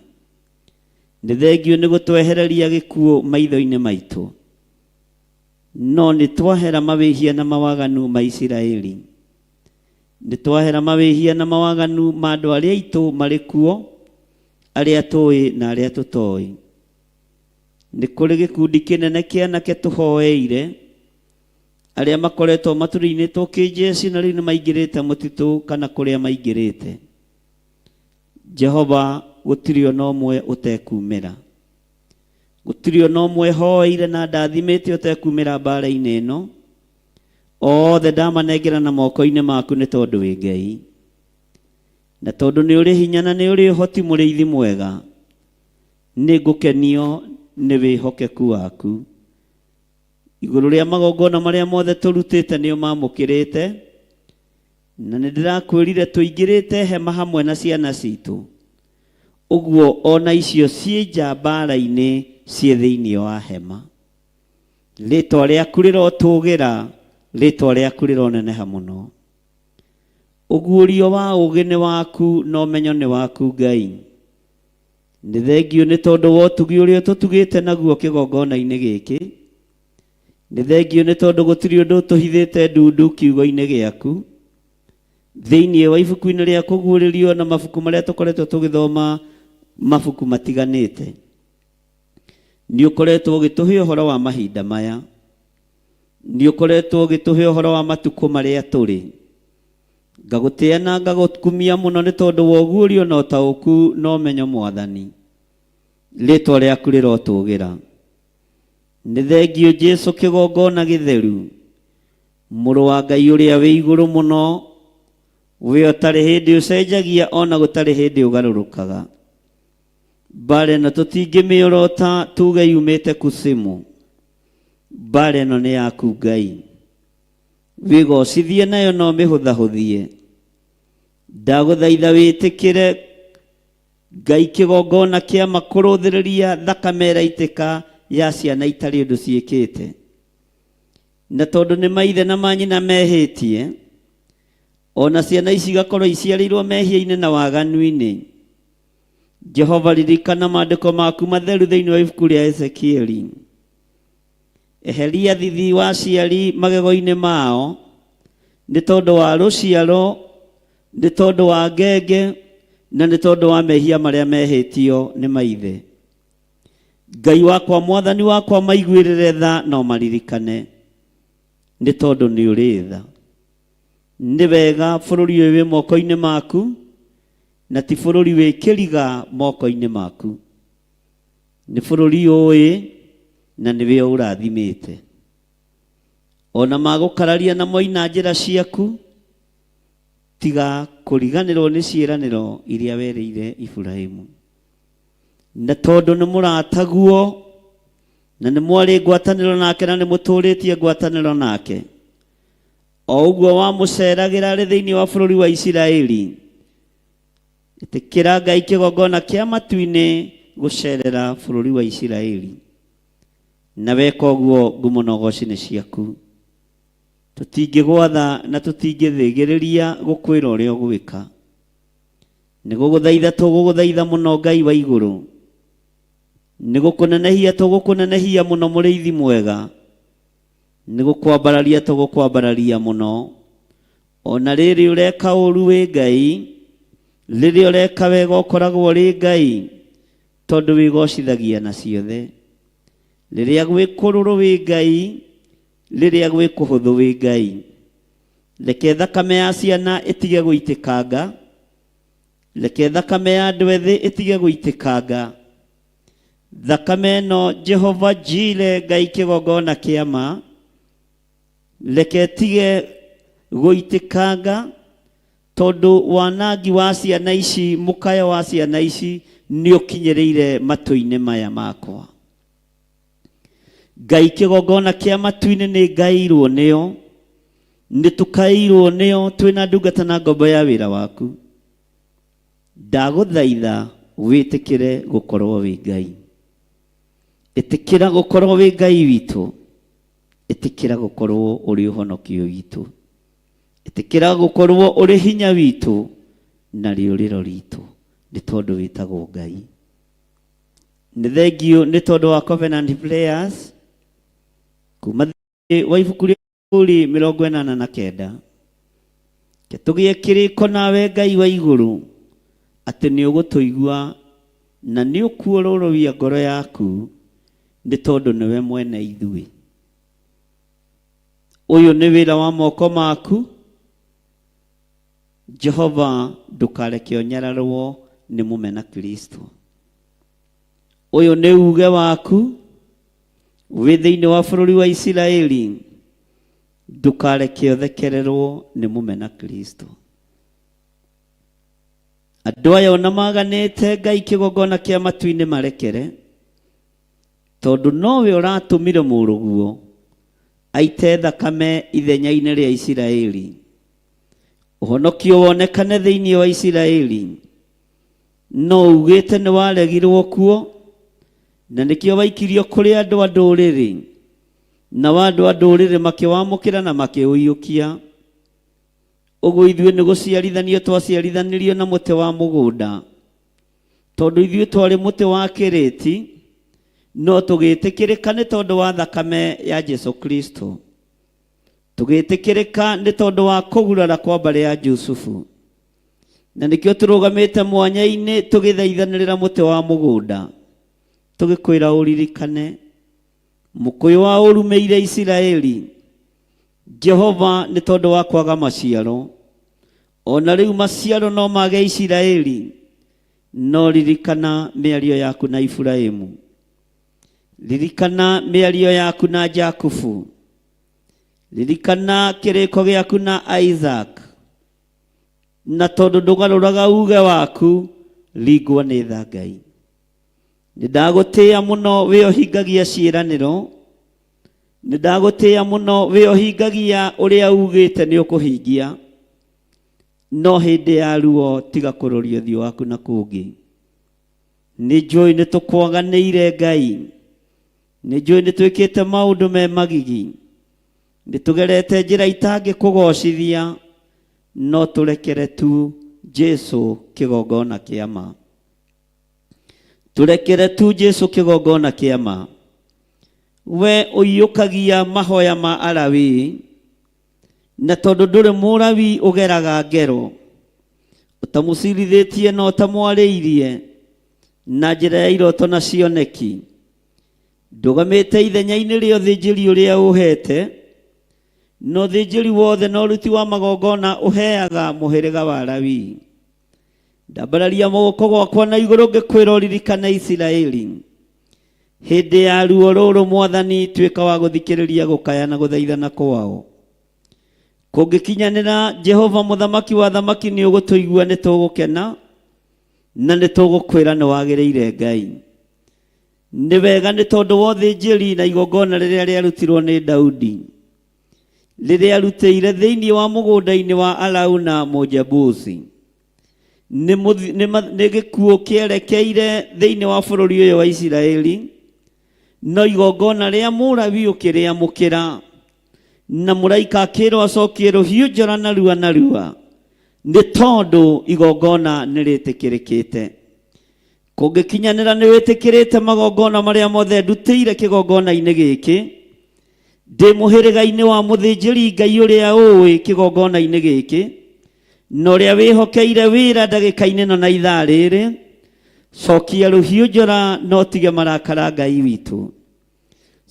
nĩ thengio nĩ gũtwehereria gĩkuũ maitho-inĩ maitũ. No nĩ twahera mawĩhia na mawaganu ma Isiraeli, nĩ twahera mawĩhia na mawaganu ma andũ arĩa aitũ marĩ kuo, arĩa tũĩ na arĩa tũtoĩ. Nĩ kũrĩ gĩkundi kĩnene kĩa anake tũhoeire, arĩa makoretwo matũrĩinĩtwo kĩnjeci na rĩu nĩ maingĩrĩte mũtitũ kana kũrĩa maingĩrĩte. Jehova, gũtirĩ ona ũmwe ũtekumĩra, gũtirĩ ona ũmwe hoeire na ndathimĩte ũtekumĩra mbara-inĩ ĩno. Othe ndamanengera na moko-inĩ maku nĩ tondũ wĩ Ngai, na tondũ nĩ ũrĩ hinya na nĩ ũrĩ ũhoti mũrĩithi mwega. Nĩ ngũkenio nĩ wĩhokeku waku. Igũrũ rĩa magongona marĩa mothe tũrutĩte nĩo mamũkĩrĩte, na nĩ ndĩrakwĩrire tũingĩrĩte hema hamwe na ciana citũ. Ũguo ona icio ciĩ nja mbara-inĩ ciĩ thĩinĩ wa hema. Rĩĩtwa rĩaku rĩrotũgĩra, rĩĩtwa rĩaku rĩroneneha mũno. Ũguũrio wa ũũgĩ nĩ waku na ũmenyo nĩ waku Ngai. Nĩ thengio nĩ tondũ wa ũtugi ũrĩa tũtugĩte naguo kĩgongona-inĩ gĩkĩ. Nĩ thengio nĩ tondũ gũtirĩ ũndũ tũhithĩte ndundu kiugo-inĩ gĩaku. Thĩinĩ wa ibuku-inĩ rĩa kũguũrĩrio na mabuku marĩa tũkoretwo tũgĩthoma, mabuku matiganĩte, nĩ ũkoretwo ũgĩtũhe ũhoro wa mahinda maya, nĩ ũkoretwo ũgĩtũhe ũhoro wa matukũ marĩa tũrĩ. Ngagũtĩĩa na ngagũkumia mũno nĩ tondũ wa ũguũrio na ũtaũku na ũmenyo Mwathani. Rĩĩtwa rĩaku rĩrotũgĩra. Nĩ thengio Jesũ kĩgongona gĩtheru, mũrũ wa Ngai ũrĩa wĩ igũrũ mũno, we ũtarĩ hĩndĩ ũcenjagia ona gũtarĩ hĩndĩ ũgarũrũkaga. Mbara ĩno tũtingĩmĩorota tuge yumĩte kusimu. Mbara ĩno nĩ yaku Ngai, wĩgocithie nayo no mĩhũthahũthie. Ndagũthaitha wĩtĩkĩre Ngai kĩgongona kĩama kũrũthĩrĩria thakame ĩraitĩka ya ciana itarĩ ũndũ ciĩkĩte. Na tondũ nĩ maithe na manyina mehĩtie, ona ciana ici igakorwo iciarĩirwo mehia-inĩ na waganu-inĩ. Jehova, ririkana maandĩko maku matheru thĩinĩ wa ibuku rĩa Ezekieli. Eheria thithi wa aciari magego-inĩ mao nĩ tondũ wa rũciaro, nĩ tondũ wa ngenge, na nĩ tondũ wa mehia marĩa mehĩtio nĩ maithe. Ngai wakwa, Mwathani wakwa, maiguĩrĩre tha no maririkane, nĩ tondũ nĩ ũrĩ tha. Nĩ wega bũrũri ũyũ wĩ moko-inĩ maku, na ti bũrũri wĩ kĩriga moko-inĩ maku. Nĩ bũrũri ũĩ na nĩwe ũrathimĩte. Ona magũkararia na moina njĩra ciaku, tiga kũriganĩrwo nĩ ciĩranĩro iria werĩire Iburahĩmu. Na tondũ nĩ mũrataguo na nĩ mwarĩ ngwatanĩro nake na nĩ mũtũrĩtie ngwatanĩro nake, o ũguo wamũceragĩra arĩ thĩinĩ wa bũrũri wa Isiraeli, ĩtĩkĩra Ngai kĩgongona kĩa matu-inĩ gũcerera bũrũri wa Isiraeli. Na weka ũguo, ngumo na ũgooci nĩ ciaku. Tũtingĩgwatha na tũtingĩthĩgĩrĩria gũkwĩra ũrĩa ũgwĩka. Nĩ gũgũthaitha tũgũgũthaitha mũno, Ngai wa igũrũ. Nĩ gũkũnenehia tũgũkũnenehia mũno, mũrĩithi mwega. Nĩ gũkwambararia tũgũkwambararia mũno. Ona rĩrĩ ũreka ũru wĩ Ngai, rĩrĩ ũreka wega ũkoragwo ũrĩ Ngai, tondũ wĩgocithagia na ciothe. Rĩrĩa gwĩkũrũrũ wĩ Ngai, rĩrĩa gwĩkũhũthũ wĩ Ngai. Reke thakame ya ciana ĩtige gũitĩkanga, reke thakame ya andũ ethĩ ĩtige gũitĩkanga. Thakame ĩno, Jehova Jire, Ngai kĩgongona kĩa ma, reke ĩtige gũitĩkanga, tondũ wanangi wa ciana ici, mũkaya wa ciana ici nĩ ũkinyĩrĩire matũ-inĩ maya makwa. Ngai kĩgongona kĩa matu-inĩ nĩ ngaĩirwo nĩo, nĩ tũkaĩirwo nĩo, twĩna ndungata na ngombo ya wĩra waku. Ndagũthaitha wĩtĩkĩre gũkorwo wĩ Ngai. Ĩtĩkĩra gũkorwo wĩ Ngai witũ. Ĩtĩkĩra gũkorwo ũrĩ ũhonokio witũ. Ĩtĩkĩra gũkorwo ũrĩ hinya witũ na rĩũrĩro ritũ, nĩ tondũ wĩtagwo Ngai. Nĩ thengio nĩ tondũ wa covenant prayers kuma wa ibuku rĩa Zaburi 89. Tũgĩe kĩrĩko nawe, Ngai wa igũrũ, atĩ nĩ ũgũtũigua na nĩ ũkuũrũrũia ngoro yaku, nĩ tondũ nĩwe mwene ithuĩ. Ũyũ nĩ wĩra wa moko maku. Jehova, ndũkareke ũnyararwo nĩ mũmena Kristo. Ũyũ nĩ uge waku wĩ thĩinĩ wa bũrũri wa Isiraeli. Ndũkareke ũthekererwo nĩ mũmena Kristo. Andũ aya ona maganĩte, Ngai kĩgongona kĩa matu-inĩ marekere, tondũ nowe ũratũmire mũrũguo aite thakame ithenya-inĩ rĩa Isiraeli. Ũhonokio wonekane thĩinĩ wa Isiraeli, no ugĩte nĩ waregirwo kuo, na nĩkĩo waikirio kũrĩ andũ a ndũrĩrĩ, na andũ a ndũrĩrĩ makĩwamũkĩra na makĩũiyũkia. Ũguo ithuĩ nĩ gũciarithanio twaciarithanirio na mũtĩ wa mũgũnda, tondũ ithuĩ twarĩ mũtĩ wa kĩrĩti, no tũgĩtĩkĩrĩka nĩ tondũ wa thakame ya Jesu Kristo. Tũgĩtĩkĩrĩka nĩ tondũ wa kũgurara kwa mbarĩ ya Jusufu. Na nĩkĩo tũrũgamĩte mwanya-inĩ tũgĩthaithanĩrĩra mũtĩ wa mũgũnda, tũgĩkwĩra ũririkane mũkũyũ wa ũrumĩire Isiraeli. Jehova, nĩ tondũ wa kwaga maciaro, ona rĩu maciaro no mage Isiraeli, no ririkana mĩario yaku na Iburahĩmu. Ririkana mĩario yaku na Jakubu. Ririkana kĩrĩko gĩaku na Isaac. Na tondũ ndũgarũraga uge waku, ringwo nĩ tha Ngai. Nĩndagũtĩĩa mũno wĩ ũhingagia ciĩranĩro. Nĩndagũtĩĩa mũno wĩ ũhingagia ũrĩa ugĩte nĩ ũkũhingia. No hĩndĩ ya ruo tiga kũroria ũthiũ waku na kũngĩ. Nĩnjũĩ nĩ tũkwaganĩire Ngai. Nĩnjũĩ nĩ twĩkĩte maũndũ me magigi. Nĩ tũgerete njĩra itangĩkũgocithia, no turekere tu Jesu kigongona kĩa ma. Turekere tu Jesu kigongona kĩa ma. We ũiyũkagia mahoya ma Alawii, na tondũ ndũrĩ Mũlawii ũgeraga ngero, ũtamũcirithĩtie na ũtamwarĩirie na njĩra ya iroto na cioneki, ndũgamĩte ithenya-inĩ rĩa ũthĩnjĩri ũrĩa ũhete, no ũthĩnjĩri wothe na ũruti wa magongona ũheaga mũhĩrĩga wa Alawii. Ndambararia moko gwakwa na igũrũ ngĩkwĩra ũririkane Isiraeli. Hĩndĩ ya ruo rũrũ Mwathani, tuĩka wa gũthikĩrĩria gũkaya na gũthaithana kwao. Kũngĩkinyanĩra Jehova mũthamaki wa thamaki nĩ ũgũtũigua, nĩ tũgũkena na nĩ tũgũkwĩra nĩ wagĩrĩire Ngai. Nĩ wega nĩ tondũ wa ũthĩnjĩri na igongona rĩrĩa rĩarutirwo nĩ Daudi, rĩrĩa arutĩire thĩinĩ wa mũgũnda-inĩ wa Arauna Mũjebusi. Nĩ gĩkuũ kĩerekeire thĩinĩ wa bũrũri ũyũ wa Isiraeli, no igongona rĩa Mũlawii ũkĩrĩamũkĩra, na mũraika akĩrwo acokie rũhiũ njora narua narua, nĩ tondũ igongona nĩ rĩtĩkĩrĩkĩte. Kũngĩkinyanĩra nĩ wĩtĩkĩrĩte magongona marĩa mothe ndutĩire kĩgongona-inĩ gĩkĩ, ndĩ mũhĩrĩga-inĩ wa mũthĩnjĩri Ngai ũrĩa ũĩ kĩgongona-inĩ gĩkĩ, na ũrĩa wĩhokeire wĩra ndagĩka-inĩ na ithaa rĩrĩ, cokia rũhiũ njora no tige marakara Ngai witũ.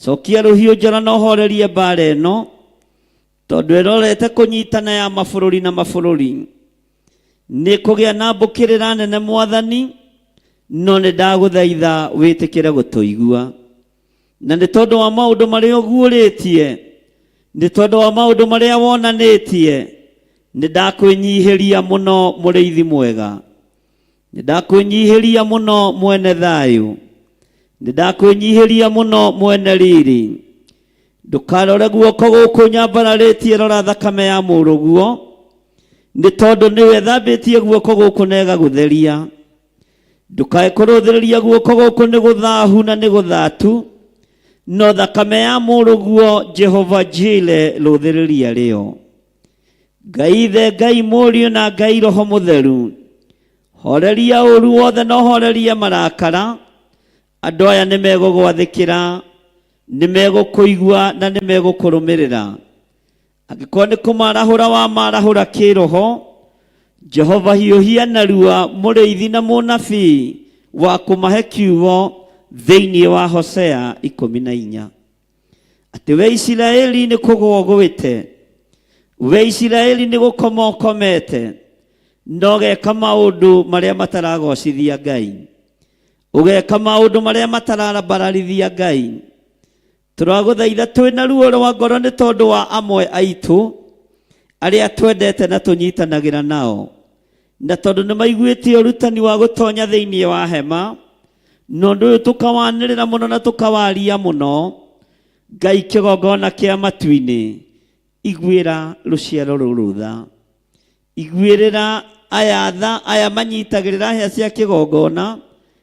Cokia rũhiũ njora no horerie mbara ĩno, tondũ ĩrorete kũnyitana ya mabũrũri na mabũrũri. Nĩ kũgĩa na mbũkĩrĩra nene Mwathani, no nĩ ndagũthaitha wĩtĩkĩre gũtũigua. Na nĩ tondũ wa maũndũ marĩa ũguũrĩtie, nĩ tondũ wa maũndũ marĩa wonanĩtie, nĩ ndakwĩnyihĩria mũno mũrĩithi mwega. Nĩ ndakwĩnyihĩria mũno mwene thayũ. Nĩ ndakwĩnyihĩria mũno mwene riri. Ndũkarore guoko gũkũ nyambararĩtie, rora thakame ya mũrũguo, nĩ tondũ nĩwe thambĩtie guoko gũkũ na ĩgagũtheria. Ndũkae kũrũthĩrĩria guoko gũkũ nĩ gũthahu na nĩ gũthatu, no thakame ya mũrũguo Jehova Jire rũthĩrĩria rĩo. Ngai Ithe, Ngai Mũriũ na Ngai Roho Mũtheru, horeria ũru wothe na horeria marakara. Andũ aya nĩ megũgwathĩkĩra, nĩ megũkũigua na nĩ megũkũrũmĩrĩra. Angĩkorwo nĩ kũmarahũra wa marahũra kĩroho, Jehova hiũhia narua mũrĩithi na mũnabii wa kũmahe kiugo thĩinĩ wa Hosea 14, atĩ we Isiraeli nĩ kũgũa ũgũĩte, we Isiraeli nĩ gũkoma ũkomete, no ũgeka maũndũ marĩa mataragocithia Ngai, ũgeka maũndũ marĩa matararambararithia Ngai. Tũragũthaitha twĩna ruo rwa ngoro nĩ tondũ wa amwe aitũ arĩa twendete na tũnyitanagĩra nao, na tondũ nĩ maiguĩtie ũrutani wa gũtonya thĩinĩ wa hema, no ũndũ ũyũ tũkawanĩrĩra mũno na tũkawaria mũno. Ngai kĩgongona kĩa matu-inĩ, iguĩra rũciaro rũrũ tha. Iguĩrĩra aya tha, aya manyitagĩrĩra hĩa cia kĩgongona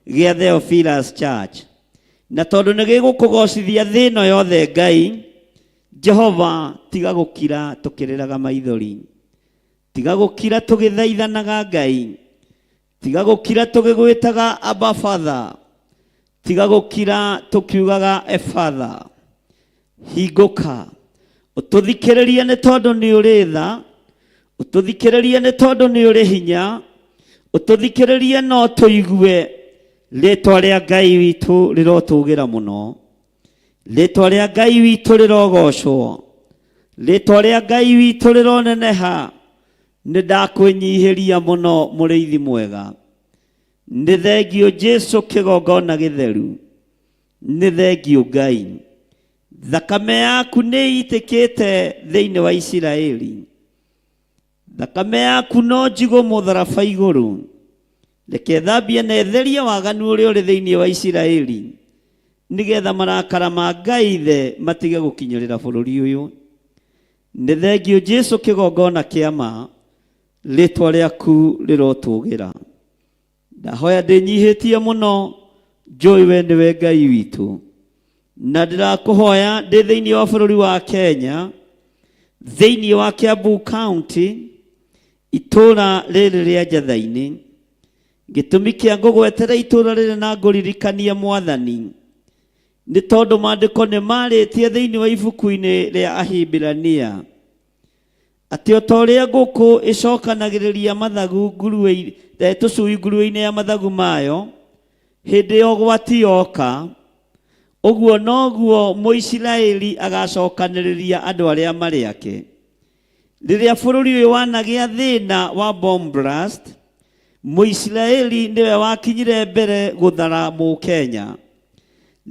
gĩa Theophilus Church. Na tondũ nĩ gĩgũkũgocithia thĩ ĩno yothe Ngai, Jehova, tiga gũkira tũkĩrĩraga maithori, tiga gũkira tũgĩthaithanaga Ngai, tiga gũkira tũgĩgwĩtaga Abba Father, tiga gũkira tũkiugaga Efatha. Hingũka ũtũthikĩrĩrie nĩ tondũ nĩ ũrĩ tha, ũtũthikĩrĩrie nĩ tondũ nĩ ũrĩ hinya, ũtũthikĩrĩrie no tũigue. Rĩtwa rĩa Ngai witũ rĩrotũgĩra mũno, rĩtwa rĩa Ngai witũ rĩrogocwo, rĩtwa rĩa Ngai witũ rĩroneneha. Nĩ ndakwĩnyihĩria mũno mũrĩithi mwega. Nĩ thengio Jesu kĩgongona gĩtheru, nĩ thengio Ngai. Thakame yaku nĩ itĩkĩte thĩinĩ wa Isiraeli, thakame yaku no njigũ mũtharaba igũrũ. Reke thambie na etherie waganu ũrĩa ũrĩ thĩinĩ wa Isiraeli, nĩgetha marakara ma Ngai Ithe matige gũkinyĩrĩra bũrũri ũyũ. Nĩ thengio Jesu kĩgongona kĩa ma, rĩtwa rĩaku rĩrotũgĩra. Ndahoya ndĩnyihĩtie mũno, njũĩ we nĩwe Ngai witũ, na ndĩrakũhoya ndĩ thĩinĩ wa bũrũri wa Kenya, thĩinĩ wa Kiambu County, itura rĩrĩ rĩa Njathainĩ. Gĩtũmi kĩa ngũgwetera itura rĩrĩ na ngũririkania Mwathani nĩ tondũ maandĩko nĩ marĩtie thĩinĩ wa ibuku-inĩ rĩa Ahibirania atĩ o ta ũrĩa ngũkũ ĩcokanagĩrĩria mathagu tũcui ngurue-inĩ ya mathagu mayo hĩndĩ ya ũgwati yoka, ũguo noguo Mũisiraeli agacokanĩrĩria andũ arĩa marĩ ake. Rĩrĩa bũrũri ũyũ wanagĩa thĩna wa bomb blast, Mũisiraeli nĩwe wakinyire mbere gũthara Mũkenya.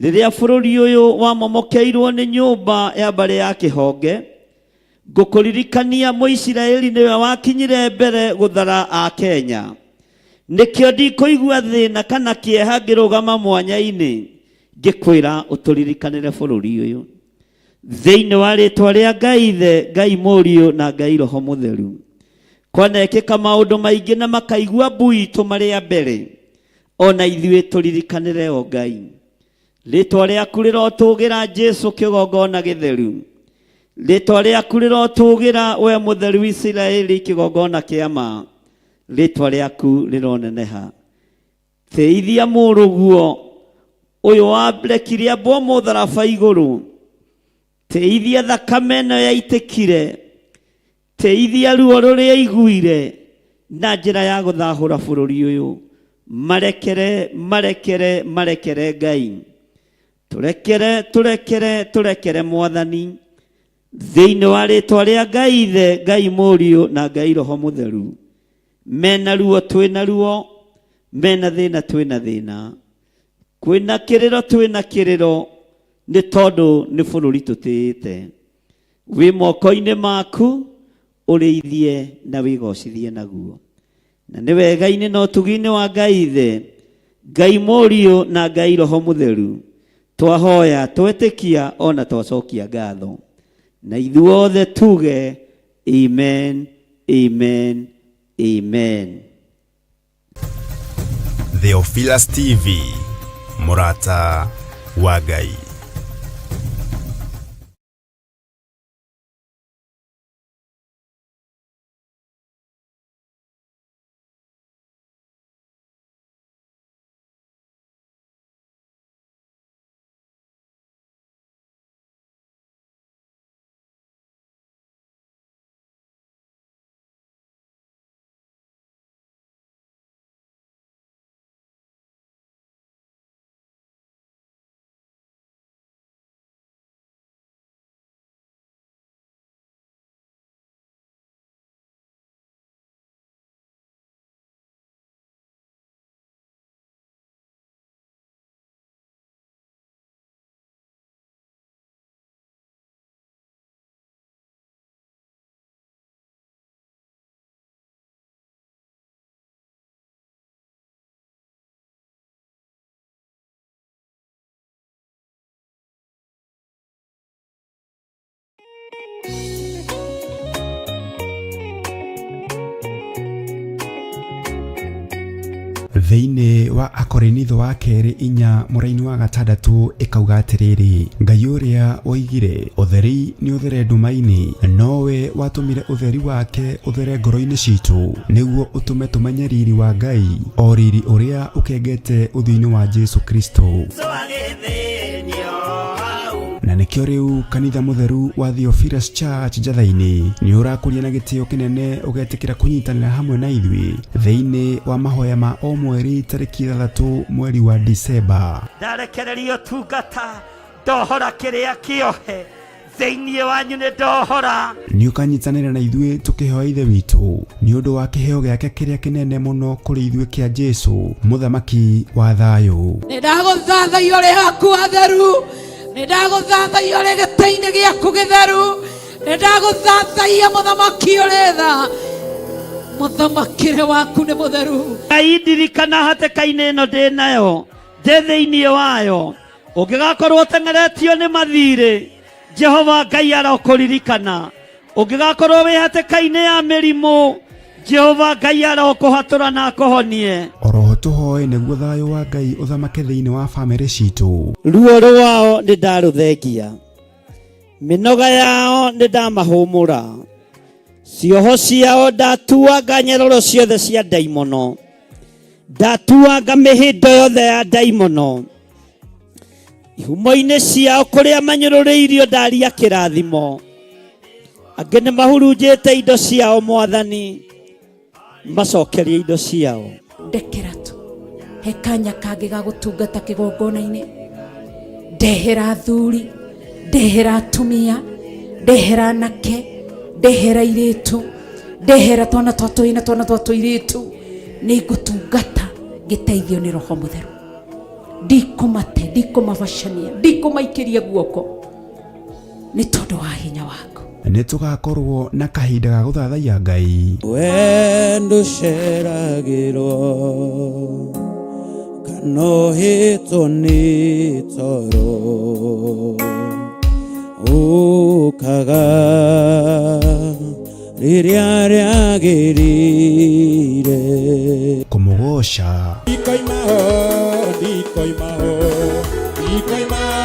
Rĩrĩa bũrũri ũyũ wamomokeirwo nĩ nyũmba ya mbarĩ ya kĩhonge, ngũkũririkania Mũisiraeli nĩwe wakinyire mbere gũthara Akenya. Nĩkĩo ndikũigua thĩna kana kĩeha ngĩrũgama mwanya-inĩ ngĩkwĩra ũtũririkanĩre bũrũri ũyũ. Thĩinĩ wa rĩtwa rĩa Ngai Ithe, Ngai Mũriũ na Ngai Roho Mũtheru, kwanekĩka maũndũ maingĩ na makaigua mbui tũmarĩa mbere, ona ithuĩ tũririkanĩre o Ngai. Rĩtwa rĩaku rĩrotũgĩra Jesu kĩgongona gĩtheru. Rĩtwa rĩaku rĩrotũgĩra we mũtheru Isiraeli kĩgongona kĩa ma. Rĩtwa rĩaku rĩroneneha. Teithia mũrũguo ũyũ warekire ambwo mũtharaba igũrũ. Teithia thakame ĩno yaitĩkire. Teithia ruo rũrĩa iguire na njĩra ya gũthahũra bũrũri ũyũ. Marekere Ngai. Tũrekere Mwathani. Thĩinĩ wa rĩtwa rĩa Ngai Ithe, Ngai Mũriũ na Ngai Roho Mũtheru. Mena ruo twĩna ruo, mena thĩna twĩna thĩna, kwĩna kĩrĩro twĩna kĩrĩro, nĩ tondũ nĩ bũrũri tũtĩĩte. Wĩ moko-inĩ maku, ũrĩithie na wĩgocithie naguo. Na nĩ wega-inĩ na ũtugi-inĩ wa Ngai Ithe, Ngai Mũriũ na Ngai Roho Mũtheru, twahoya, twetĩkia ona twacokia ngatho. Na ithuothe tuge amen, amen, amen. Theophilus TV, Mũrata wa Ngai. Thĩinĩ wa Akorinitho wa kerĩ 4 mũraini wa 6 ĩkauga atĩrĩrĩ, Ngai ũrĩa oigire ũtheri nĩ ũthere nduma-inĩ, nowe watũmire ũtheri wake ũthere ngoro-inĩ citũ, nĩguo ũtũme tũmenye riri wa Ngai, o riri ũrĩa ũkengete ũthiũ-inĩ wa Jesu Kristo. Na nĩkĩo rĩu kanitha mũtheru wa Theophilus Church Njathainĩ nĩ ũrakũria na gĩtĩo kĩnene ũgetĩkĩra kũnyitanĩra hamwe na ithuĩ thĩinĩ wa mahoya ma o mweri tarĩki 3 mweri wa Disemba. Ndarekererio tungata ndohora kĩrĩa kĩohe thĩinĩ wanyu nĩ ndohora. Nĩ ũkanyitanĩra na ithuĩ tũkĩhoya Ithe witũ nĩ ũndũ wa kĩheo gĩake kĩrĩa kĩnene mũno kũrĩ ithuĩ kĩa Jesu mũthamaki wa thayũ. Nĩ ndagũthathaiya ũrĩ haku atheru, nĩ ndagũthathaiya ũrĩ gĩtĩ-inĩ gĩaku gĩtheru, nĩ ndagũthathaiya mũthamaki ũrĩ tha, mũthamakĩre waku nĩ mũtheru. Ngai ndirikana hatĩka-inĩ ĩno ndĩ nayo, ndĩ thĩinĩ wayo, ũngĩgakorwo ũteng'eretio nĩ mathirĩ, Jehova Ngai arokũririkana. Ũngĩgakorwo wĩ hatĩka-inĩ ya mĩrimũ, Jehova Ngai arokũhatũra na akũhonie. Oroho tũhoe nĩguo thayũ wa Ngai ũthamake thĩinĩ wa bamĩrĩ citũ. Ruo rwao nĩ ndarũthengia, mĩnoga yao nĩ ndamahũmũra, cioho ciao ndatuanga nyaroro ciothe cia ndaimono, ndatuanga mihindo yothe ya ndaimono, ihumo-inĩ ciao kũrĩa manyũrũrĩirio ndaria kĩrathimo, angĩ nĩ mahurunjĩte indo ciao Mwathani, macokerie indo ciao. ndekera tu he kanya kangĩ ga gũtungata kĩgongona-inĩ, ndehera athuri, ndehera atumia, ndehera anake, ndehera airĩtu, ndehera twana twa tũi na twana twa tũirĩtu, nĩ ngũtungata ngĩteithio nĩ Roho Mũtheru. Ndikũmate, ndikũmabacania, ndikũmaikĩria guoko, nĩ tondũ wa hinya waku. nĩ tũgakorwo na kahinda ga gũthathaiya Ngai. wendo ceragĩrwo kanohĩtwo nĩ toro ũkaga rĩrĩa rĩagĩrĩire kũmũgoca ndikoima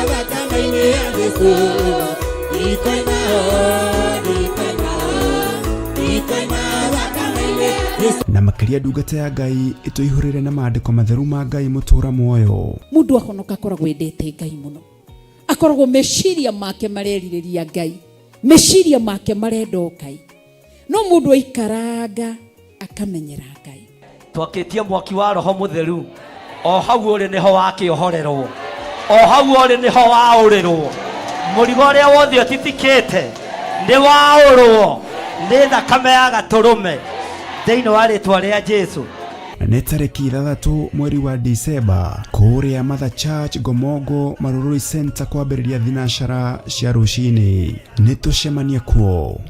thakame-inĩ ya Jesũ ndikoima thakame-inĩ ya Jesũ. na makĩria ndungata ya Ngai ĩtũihũrĩre na maandĩko matheru ma Ngai mũtũra muoyo. Mũndũ ahonoka akoragwo endete Ngai mũno, akoragwo meciria make marerirĩria Ngai, meciria make marenda Ngai, no mũndũ aikaranga akamenyera Ngai. Twakĩtie mwaki wa Roho Mũtheru, o hau ũrĩ nĩho wakĩohorerwo, o hau ũrĩ nĩho waũrĩrwo, mũrigo ũrĩa wothe ũtitikĩte nĩ waũrwo nĩ thakame ya Gatũrũme thĩinĩ wa rĩtwa rĩa Jesũ. nĩ tarĩki 6 mweri wa Disemba kũrĩa Mother Church Gomongo Marurui Center kwambĩrĩria thinacara cia rũcinĩ. nĩ tũcemanie kuo.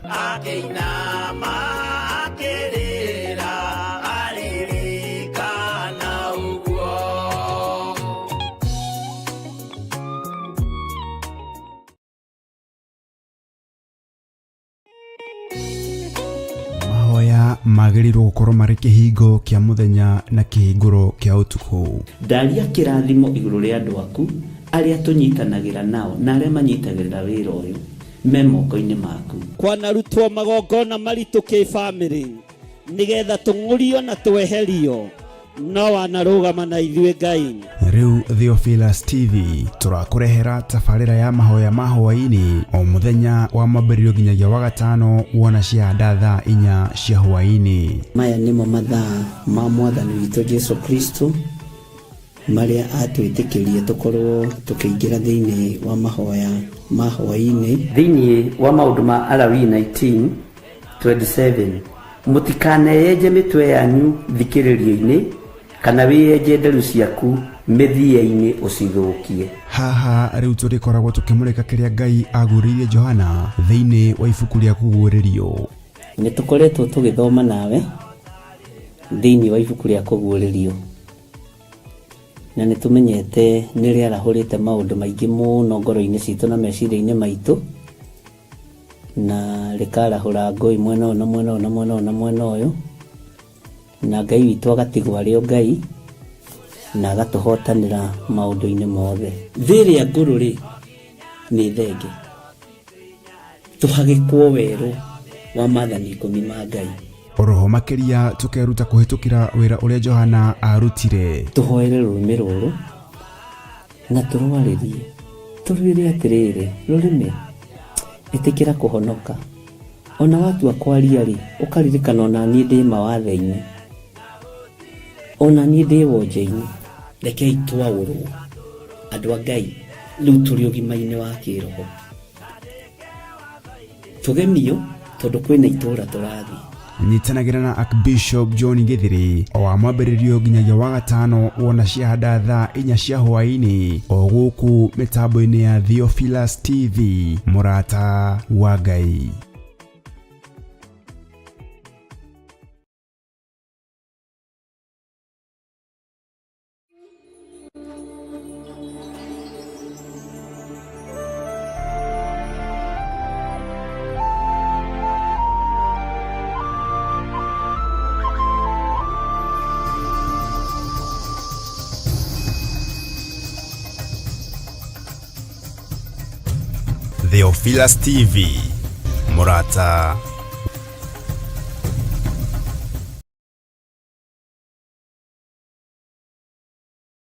Mahoya magĩrĩirwo gũkorwo marĩ kĩhingo kĩa mũthenya na kĩhingũro kĩa ũtukũ. Ndaria kĩrathimo igũrũ rĩa andũ aku arĩa tũnyitanagĩra nao na arĩa manyitagĩrĩra wĩra ũyũ me moko-inĩ maku. Kwanarutwo magongona maritũ kĩ-bamĩrĩ nĩgetha tũng'ũrio na tweherio, no wanarũgama na ithuĩ Ngai. Rĩu Theophilus TV tũrakũrehera tabarĩra ya mahoya ma hwaĩ-inĩ o mũthenya wa mwambĩrĩrio nginyagia wa gatano wona ciahanda thaa 4 cia hwaĩ-inĩ. Maya nĩmo mathaa ma Mwathani witũ Jesu Kristo marĩa atwĩtĩkĩrie tũkorwo tũkĩingĩra thĩinĩ wa mahoya ma hwaĩ-inĩ. Thĩinĩ wa maũndũ ma Alawii 19:27, mũtikaneyenje mĩtwe yanyu thikĩrĩrio-inĩ kana wĩyenje nderu ciaku mĩthia-inĩ ũcithũkie. Haha rĩu tũrĩkoragwo tũkĩmũrĩka kĩrĩa Ngai agurĩire Johana thĩinĩ wa ibuku rĩa kũguũrĩrio. Nĩ tũkoretwo tũgĩthoma nawe thĩinĩ wa ibuku rĩa kũguũrĩrio, na nĩ tũmenyete nĩ rĩarahũrĩte maũndũ maingĩ mũno ngoro-inĩ citũ na meciria-inĩ maitũ, na rĩkarahũra ngũĩ mwena ũyũ na mwena ũyũ na mwena ũyũ na mwena ũyũ, na Ngai witũ agatigwo arĩ o Ngai na agatũhotanĩra maũndũ-inĩ mothe. Thĩrĩa ngũrũ-rĩ nĩ thenge, tũhagĩkwo werũ wa maathani 10 ma Ngai. Oroho makĩria tũkeruta kũhĩtũkĩra wĩra ũrĩa Johana arutire. Tũhoere rũrĩmĩ rũrũ na tũrwarĩrie, tũrwĩre atĩrĩrĩ, rũrĩmĩ ĩtĩkĩra kũhonoka, ona watua kwaria-rĩ ũkaririkana ona niĩ ndĩ mawathe-inĩ, ona niĩ ndĩ wonje-inĩ. Rekei twaũrwo andũ a Ngai, rĩu tũrĩ ũgima-inĩ wa kĩroho, tũgemio tondũ kwĩna itũũra tũrathiĩ. Nyitanagĩra na Archbishop John Githiri o wa mwambĩrĩrio nginyagia wa gatano wona ciahanda thaa 4 cia hwaĩ-inĩ o gũkũ mĩtambo-inĩ ya Theophilus TV, mũrata wa Ngai. Theophilus TV, mũrata